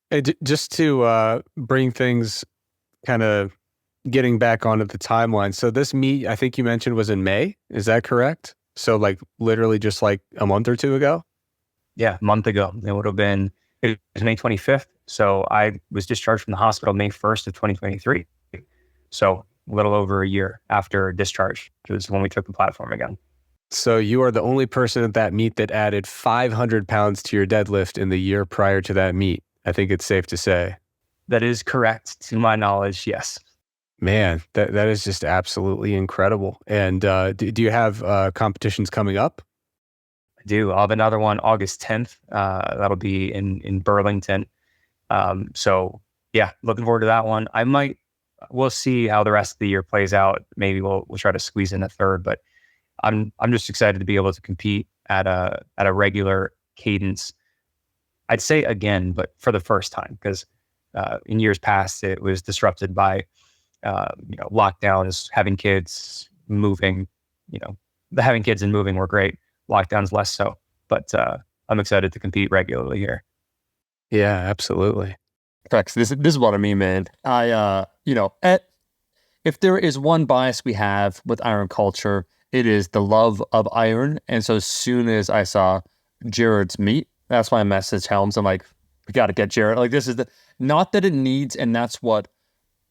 And just to bring things kind of getting back onto the timeline. So this meet, I think you mentioned, was in May. Is that correct? So like literally just like a month or two ago? Yeah, a month ago. It was May 25th. So I was discharged from the hospital May 1st of 2023. So a little over a year after discharge, which was when we took the platform again. So you are the only person at that meet that added 500 pounds to your deadlift in the year prior to that meet. I think it's safe to say. That is correct. To my knowledge, yes. Man, that is just absolutely incredible. And do you have competitions coming up? I do. I'll have another one August 10th. That'll be in Burlington. So yeah, looking forward to that one. We'll see how the rest of the year plays out. Maybe we'll try to squeeze in a third, but I'm just excited to be able to compete at a regular cadence. I'd say again, but for the first time, because in years past it was disrupted by lockdowns, having kids, moving. The having kids and moving were great. Lockdowns less so, but I'm excited to compete regularly here. Yeah, absolutely. Facts. This is what I mean, man. If there is one bias we have with iron culture, it is the love of iron. And so as soon as I saw Jared's meet, that's why I messaged Helms. I'm like, we got to get Jared. Like, this is not that it needs, and that's what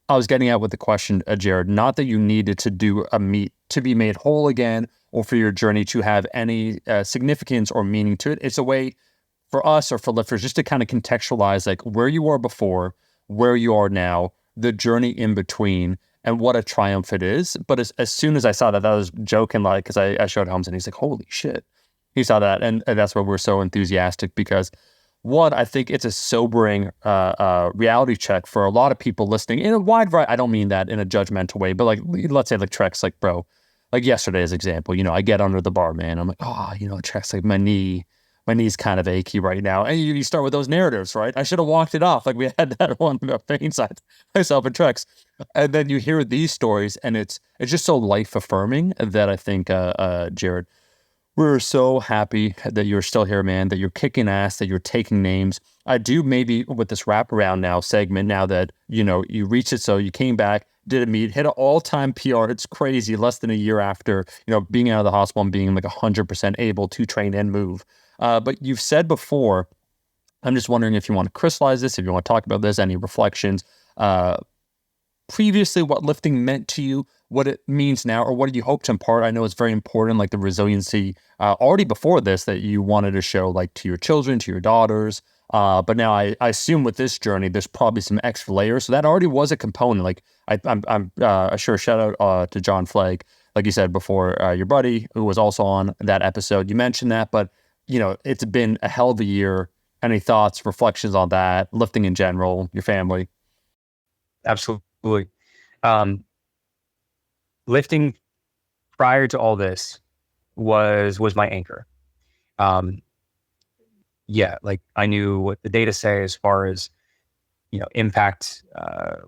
I was getting at with the question, Jared, not that you needed to do a meet to be made whole again or for your journey to have any significance or meaning to it. It's a way for us or for lifters just to kind of contextualize like where you were before, where you are now, the journey in between, and what a triumph it is. But as soon as I saw that, I was joking, like, because I showed Helms and he's like, holy shit. He saw that. And that's why we're so enthusiastic, because one, I think it's a sobering reality check for a lot of people listening in a wide variety. I don't mean that in a judgmental way, but like, let's say like Trek's like, bro, like yesterday's example, I get under the bar, man. I'm like, Trek's like my knee's kind of achy right now. And you start with those narratives, right? I should have walked it off. Like we had that one about pain side, myself and Trex. And then you hear these stories and it's just so life affirming that I think, Jared, we're so happy that you're still here, man, that you're kicking ass, that you're taking names. I do maybe with this wraparound now segment, now that, you reached it. So you came back, did a meet, hit an all-time PR. It's crazy. Less than a year after, being out of the hospital and being like 100% able to train and move. But you've said before, I'm just wondering if you want to crystallize this, if you want to talk about this, any reflections, previously what lifting meant to you, what it means now, or what did you hope to impart? I know it's very important, like the resiliency already before this that you wanted to show like to your children, to your daughters. But now I assume with this journey, there's probably some extra layers. So that already was a component. Like I'm sure shout out to John Flagg, like you said before, your buddy who was also on that episode. You mentioned that, but it's been a hell of a year. Any thoughts, reflections on that, lifting in general, your family? Absolutely. Lifting prior to all this was my anchor. Like I knew what the data say as far as, impact,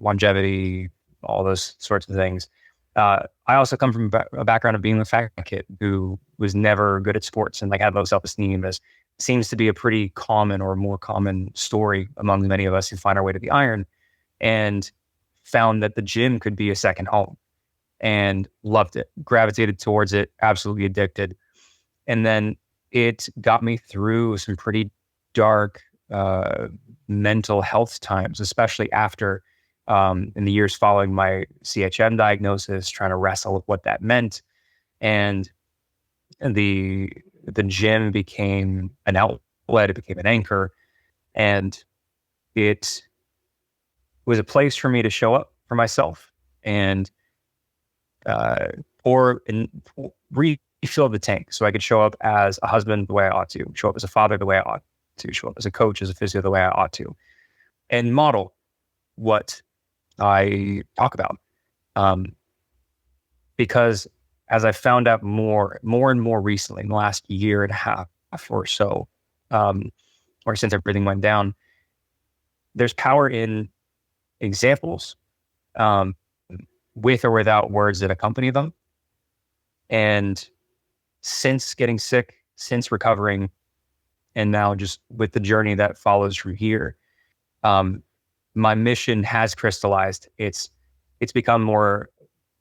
longevity, all those sorts of things. I also come from a background of being a fat kid who was never good at sports and like had low self-esteem, as seems to be a pretty common or more common story among many of us who find our way to the iron, and found that the gym could be a second home and loved it, gravitated towards it, absolutely addicted. And then it got me through some pretty dark mental health times, especially after in the years following my CHM diagnosis, trying to wrestle with what that meant. And the gym became an outlet, it became an anchor, and it was a place for me to show up for myself and pour and refill the tank, so I could show up as a husband the way I ought to, show up as a father the way I ought to, show up as a coach, as a physio the way I ought to, and model what I talk about. Because as I found out more and more recently, in the last year and a half or so, or since everything went down, there's power in examples, with or without words that accompany them. And since getting sick, since recovering, and now just with the journey that follows from here, my mission has crystallized. It's become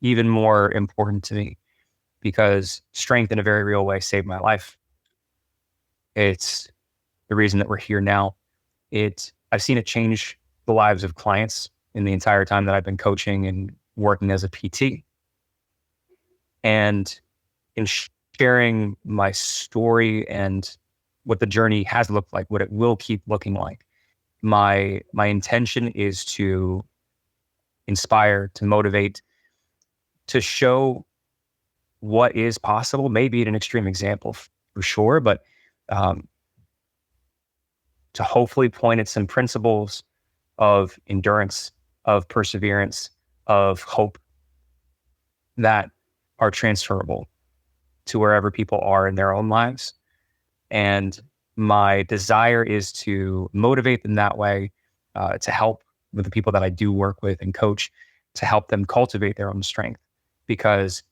even more important to me, because strength in a very real way saved my life. It's the reason that we're here now. I've seen it change the lives of clients in the entire time that I've been coaching and working as a PT. And in sharing my story and what the journey has looked like, what it will keep looking like, my intention is to inspire, to motivate, to show what is possible, maybe an extreme example for sure, but to hopefully point at some principles of endurance, of perseverance, of hope that are transferable to wherever people are in their own lives. And my desire is to motivate them that way, to help with the people that I do work with and coach, to help them cultivate their own strength, because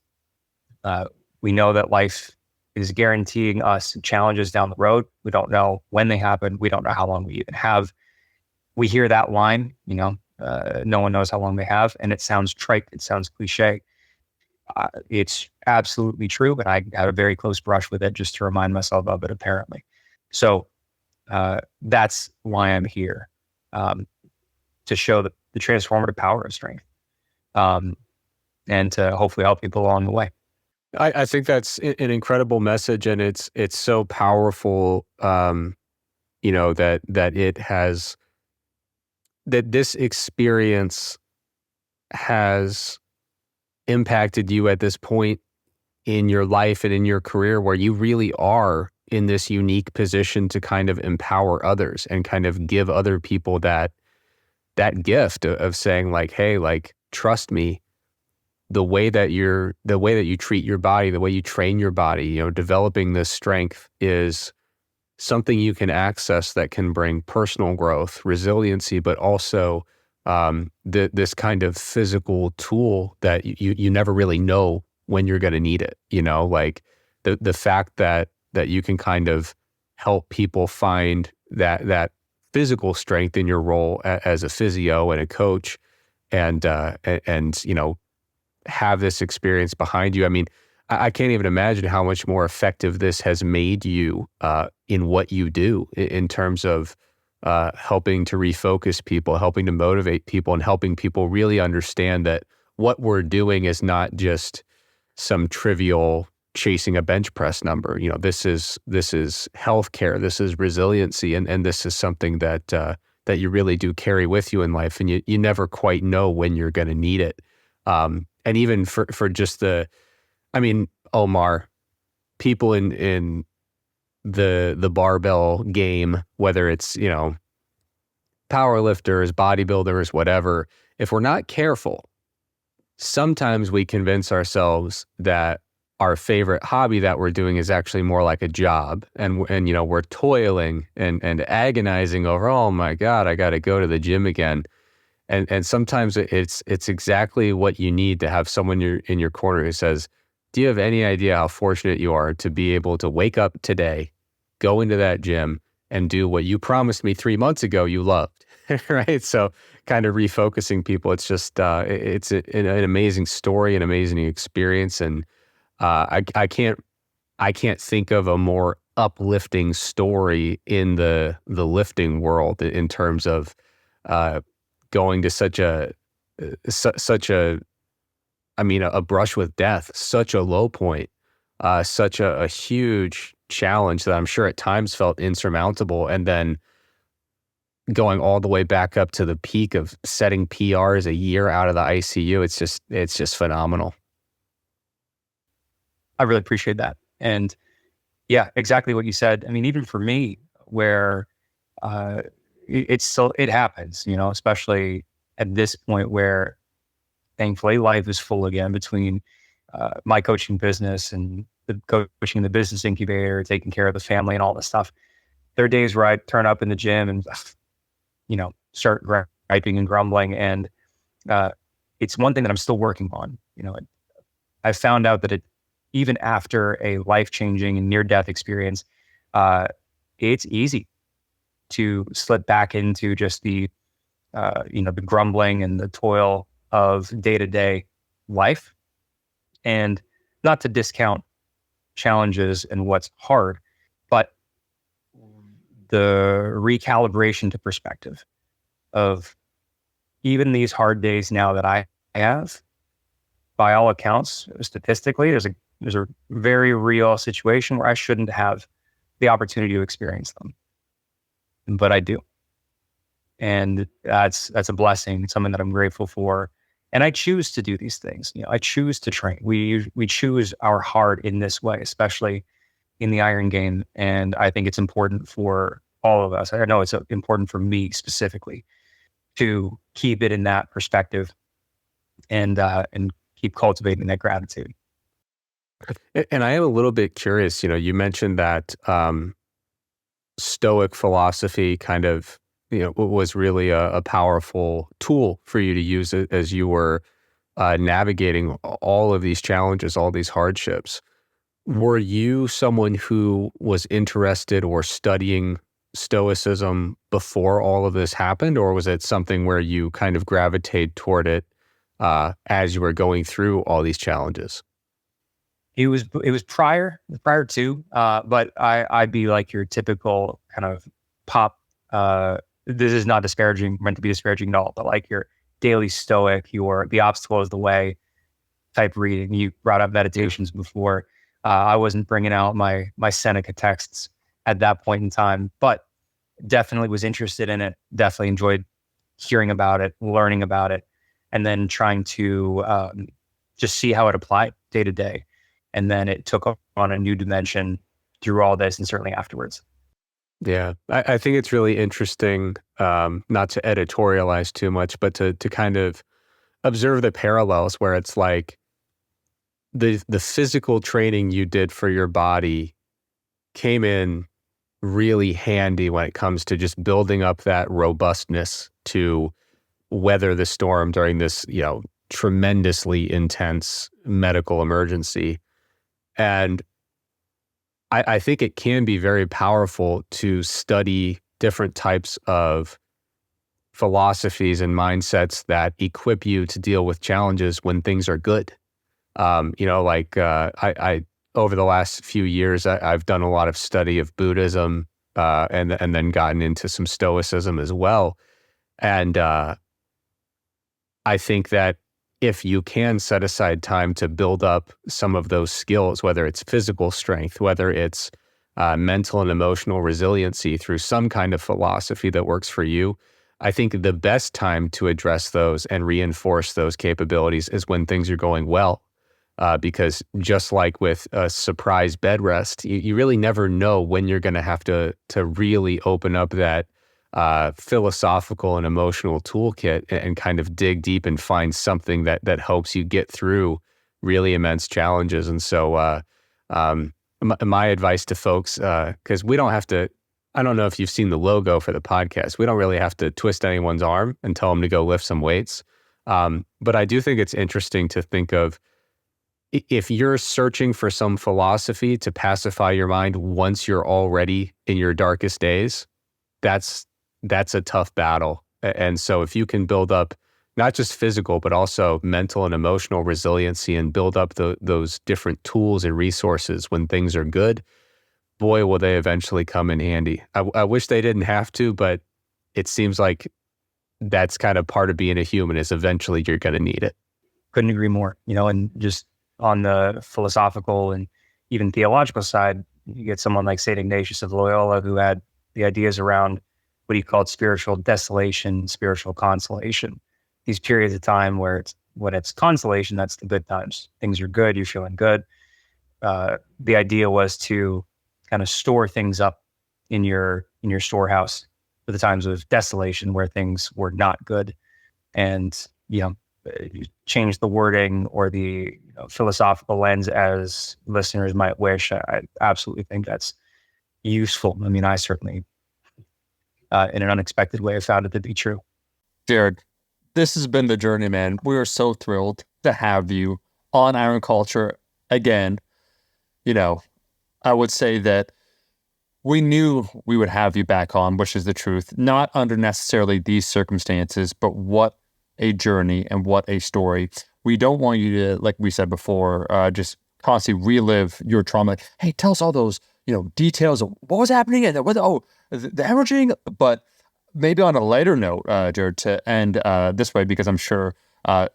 we know that life is guaranteeing us challenges down the road. We don't know when they happen. We don't know how long we even have. We hear that line, no one knows how long they have, and it sounds trite. It sounds cliche. It's absolutely true, but I had a very close brush with it just to remind myself of it, apparently. So that's why I'm here, to show the transformative power of strength, and to hopefully help people along the way. I think that's an incredible message, and it's so powerful, that it has, that this experience has impacted you at this point in your life and in your career, where you really are in this unique position to kind of empower others and kind of give other people that gift of saying, like, hey, like, trust me. The way that you treat your body, the way you train your body, developing this strength is something you can access that can bring personal growth, resiliency, but also this kind of physical tool that you never really know when you're going to need it. Like the fact that you can kind of help people find that physical strength in your role as a physio and a coach, and have this experience behind you. I mean, I can't even imagine how much more effective this has made you in what you do, in terms of helping to refocus people, helping to motivate people, and helping people really understand that what we're doing is not just some trivial chasing a bench press number. This is healthcare, this is resiliency, and this is something that you really do carry with you in life, and you never quite know when you're going to need it. And even for just Omar, people in the barbell game, whether it's, powerlifters, bodybuilders, whatever, if we're not careful, sometimes we convince ourselves that our favorite hobby that we're doing is actually more like a job. And we're toiling and agonizing over, oh my God, I got to go to the gym again. And sometimes it's exactly what you need to have someone in your corner who says, do you have any idea how fortunate you are to be able to wake up today, go into that gym, and do what you promised me 3 months ago you loved, right? So kind of refocusing people. It's just, it's an amazing story, an amazing experience. And I can't think of a more uplifting story in the lifting world in terms of going to such a a brush with death, such a low point, such a huge challenge that I'm sure at times felt insurmountable, and then going all the way back up to the peak of setting PRs a year out of the ICU. It's just phenomenal. I really appreciate that. And yeah, exactly what you said. I mean, even for me, where it happens, especially at this point where thankfully life is full again between my coaching business and the coaching the business incubator, taking care of the family and all this stuff. There are days where I turn up in the gym and, start griping and grumbling. And it's one thing that I'm still working on. I found out that even after a life-changing and near-death experience, it's easy to slip back into just the grumbling and the toil of day-to-day life. And not to discount challenges and what's hard, but the recalibration to perspective of even these hard days now that I have, by all accounts, statistically, there's a very real situation where I shouldn't have the opportunity to experience them, but I do. And that's a blessing, something that I'm grateful for. And I choose to do these things. I choose to train. We choose our heart in this way, especially in the iron game. And I think it's important for all of us. I know it's important for me specifically to keep it in that perspective and keep cultivating that gratitude. And I am a little bit curious, you mentioned that Stoic philosophy kind of, was really a powerful tool for you to use as you were navigating all of these challenges, all these hardships. Were you someone who was interested or studying Stoicism before all of this happened, or was it something where you kind of gravitate toward it as you were going through all these challenges? It was prior to, but I'd be like your typical kind of pop. This is not meant to be disparaging at all, but like your daily Stoic, the obstacle is the way type reading. You brought up meditations before. I wasn't bringing out my Seneca texts at that point in time, but definitely was interested in it. Definitely enjoyed hearing about it, learning about it, and then trying to just see how it applied day to day. And then it took on a new dimension through all this and certainly afterwards. Yeah, I think it's really interesting, not to editorialize too much, but to kind of observe the parallels where it's like the physical training you did for your body came in really handy when it comes to just building up that robustness to weather the storm during this, tremendously intense medical emergency. And I think it can be very powerful to study different types of philosophies and mindsets that equip you to deal with challenges when things are good. I over the last few years, I've done a lot of study of Buddhism and then gotten into some Stoicism as well. And I think that if you can set aside time to build up some of those skills, whether it's physical strength, whether it's mental and emotional resiliency through some kind of philosophy that works for you, I think the best time to address those and reinforce those capabilities is when things are going well. Because just like with a surprise bed rest, you really never know when you're going to have to really open up that philosophical and emotional toolkit and kind of dig deep and find something that helps you get through really immense challenges. And so my advice to folks, because we don't have to, I don't know if you've seen the logo for the podcast, we don't really have to twist anyone's arm and tell them to go lift some weights. But I do think it's interesting to think of, if you're searching for some philosophy to pacify your mind once you're already in your darkest days, that's a tough battle. And so if you can build up not just physical, but also mental and emotional resiliency and build up those different tools and resources when things are good, boy, will they eventually come in handy. I wish they didn't have to, but it seems like that's kind of part of being a human is eventually you're going to need it. Couldn't agree more, and just on the philosophical and even theological side, you get someone like St. Ignatius of Loyola, who had the ideas around what he called spiritual desolation, spiritual consolation. These periods of time where when it's consolation, that's the good times. Things are good, you're feeling good. The idea was to kind of store things up in your storehouse for the times of desolation where things were not good. And, you change the wording or the philosophical lens as listeners might wish. I absolutely think that's useful. I mean, I certainly, in an unexpected way, have found it to be true. Jared, this has been the journey, man. We are so thrilled to have you on Iron Culture again. I would say that we knew we would have you back on, which is the truth, not under necessarily these circumstances, but what a journey and what a story. We don't want you to, like we said before, just constantly relive your trauma. Like, hey, tell us all those, details of what was happening and the hemorrhaging. But maybe on a lighter note, Jared, to end this way, because I'm sure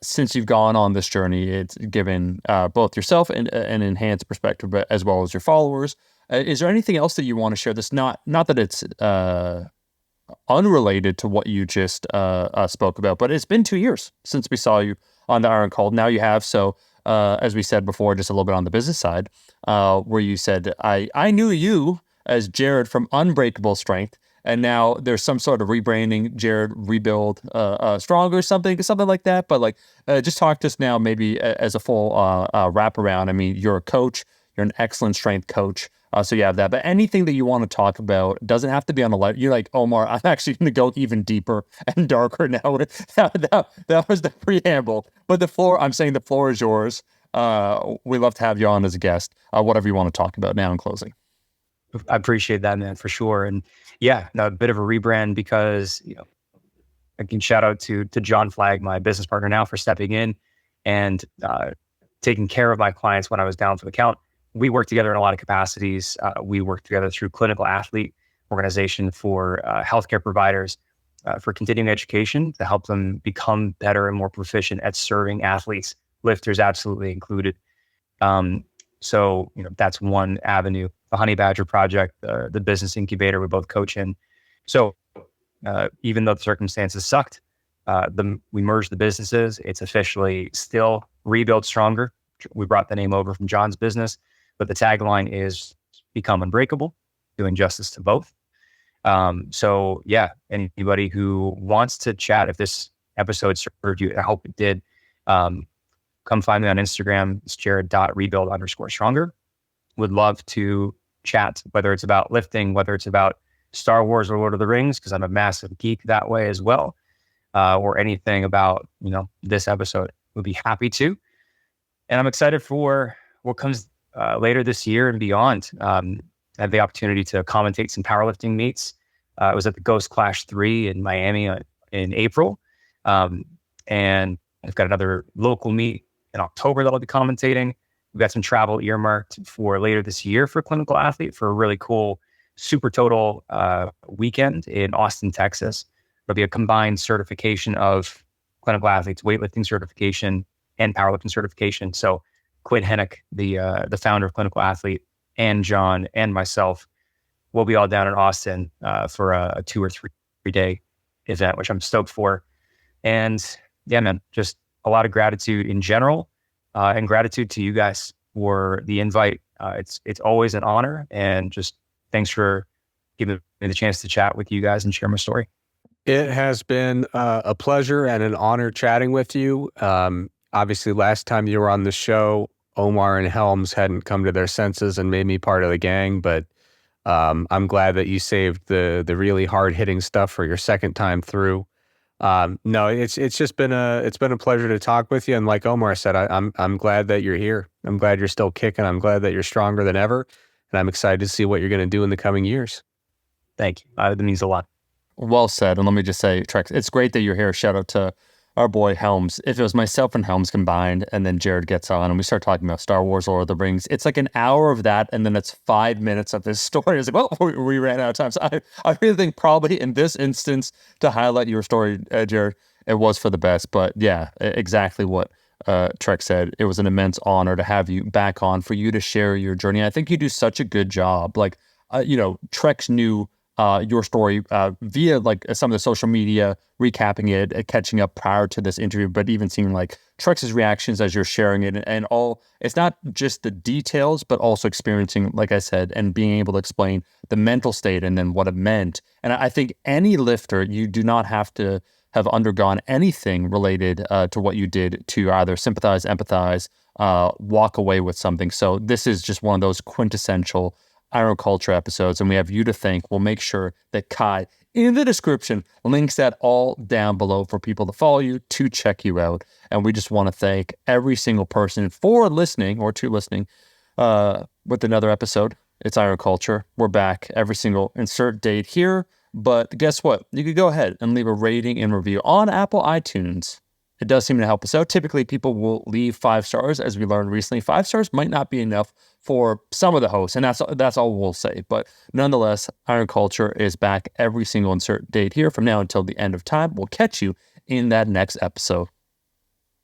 since you've gone on this journey, it's given both yourself an enhanced perspective, but as well as your followers. Is there anything else that you want to share? This not that it's unrelated to what you just spoke about, but it's been 2 years since we saw you on the Iron Call. Now you have. So as we said before, just a little bit on the business side, where you said, I knew you as Jared from Unbreakable Strength, and now there's some sort of rebranding, Jared Rebuild Stronger, something like that. But just talk to us now, maybe as a full wraparound. I mean, you're a coach, you're an excellent strength coach. So you have that, but anything that you want to talk about doesn't have to be on the light. You're like, Omar, I'm actually going to go even deeper and darker now. That was the preamble, but the floor is yours. We love to have you on as a guest. Whatever you want to talk about now in closing. I appreciate that, man, for sure. And yeah, a bit of a rebrand because, I can shout out to John Flagg, my business partner now, for stepping in and taking care of my clients when I was down for the count. We work together in a lot of capacities. We work together through clinical athlete organization for healthcare providers, for continuing education to help them become better and more proficient at serving athletes, lifters absolutely included. So, that's one avenue. The Honey Badger Project, the business incubator we both coach in. So even though the circumstances sucked, we merged the businesses. It's officially still Rebuild Stronger. We brought the name over from John's business. But the tagline is Become Unbreakable, doing justice to both. So yeah, anybody who wants to chat, if this episode served you, I hope it did, come find me on Instagram. It's jared.rebuild_stronger. Would love to chat, whether it's about lifting, whether it's about Star Wars or Lord of the Rings, because I'm a massive geek that way as well, or anything about, this episode. Would be happy to. And I'm excited for what comes later this year and beyond. I had the opportunity to commentate some powerlifting meets. I was at the Ghost Clash 3 in Miami in April. And I've got another local meet in October that I'll be commentating. We've got some travel earmarked for later this year for clinical athlete for a really cool super total weekend in Austin, Texas. There'll be a combined certification of clinical athletes, weightlifting certification and powerlifting certification. So Quinn Hennick, the founder of Clinical Athlete, and John and myself will be all down in Austin for a 2 or 3 day event, which I'm stoked for. And yeah, man, just a lot of gratitude in general, and gratitude to you guys for the invite. It's always an honor, and just thanks for giving me the chance to chat with you guys and share my story. It has been a pleasure and an honor chatting with you. Obviously, last time you were on the show, Omar and Helms hadn't come to their senses and made me part of the gang, but I'm glad that you saved the really hard-hitting stuff for your second time through. No, it's just been a pleasure to talk with you. And like Omar said, I'm glad that you're here. I'm glad you're still kicking. I'm glad that you're stronger than ever, and I'm excited to see what you're going to do in the coming years. Thank you. That means a lot. Well said. And let me just say, Trex, it's great that you're here. Shout out to our boy Helms, if it was myself and Helms combined, and then Jared gets on and we start talking about Star Wars, Lord of the Rings, it's like an hour of that, and then it's 5 minutes of this story. It's like, well, we ran out of time. So I really think probably in this instance, to highlight your story, Jared, it was for the best. But yeah, exactly what Trek said. It was an immense honor to have you back on, for you to share your journey. I think you do such a good job. Like, Trek's knew your story via like some of the social media, recapping it, catching up prior to this interview, but even seeing like Trex's reactions as you're sharing it, and all. It's not just the details, but also experiencing, like I said, and being able to explain the mental state and then what it meant. And I think any lifter, you do not have to have undergone anything related to what you did to either sympathize, empathize, walk away with something. So this is just one of those quintessential Iron Culture episodes, and we have you to thank. We'll make sure that Kai, in the description, links that all down below for people to follow you, to check you out. And we just want to thank every single person for listening, or to listening, with another episode. It's Iron Culture. We're back every single insert date here. But guess what? You could go ahead and leave a rating and review on Apple iTunes. It does seem to help us out. Typically, people will leave 5 stars, as we learned recently. 5 stars might not be enough for some of the hosts, and that's all we'll say. But nonetheless, Iron Culture is back every single insert date here from now until the end of time. We'll catch you in that next episode.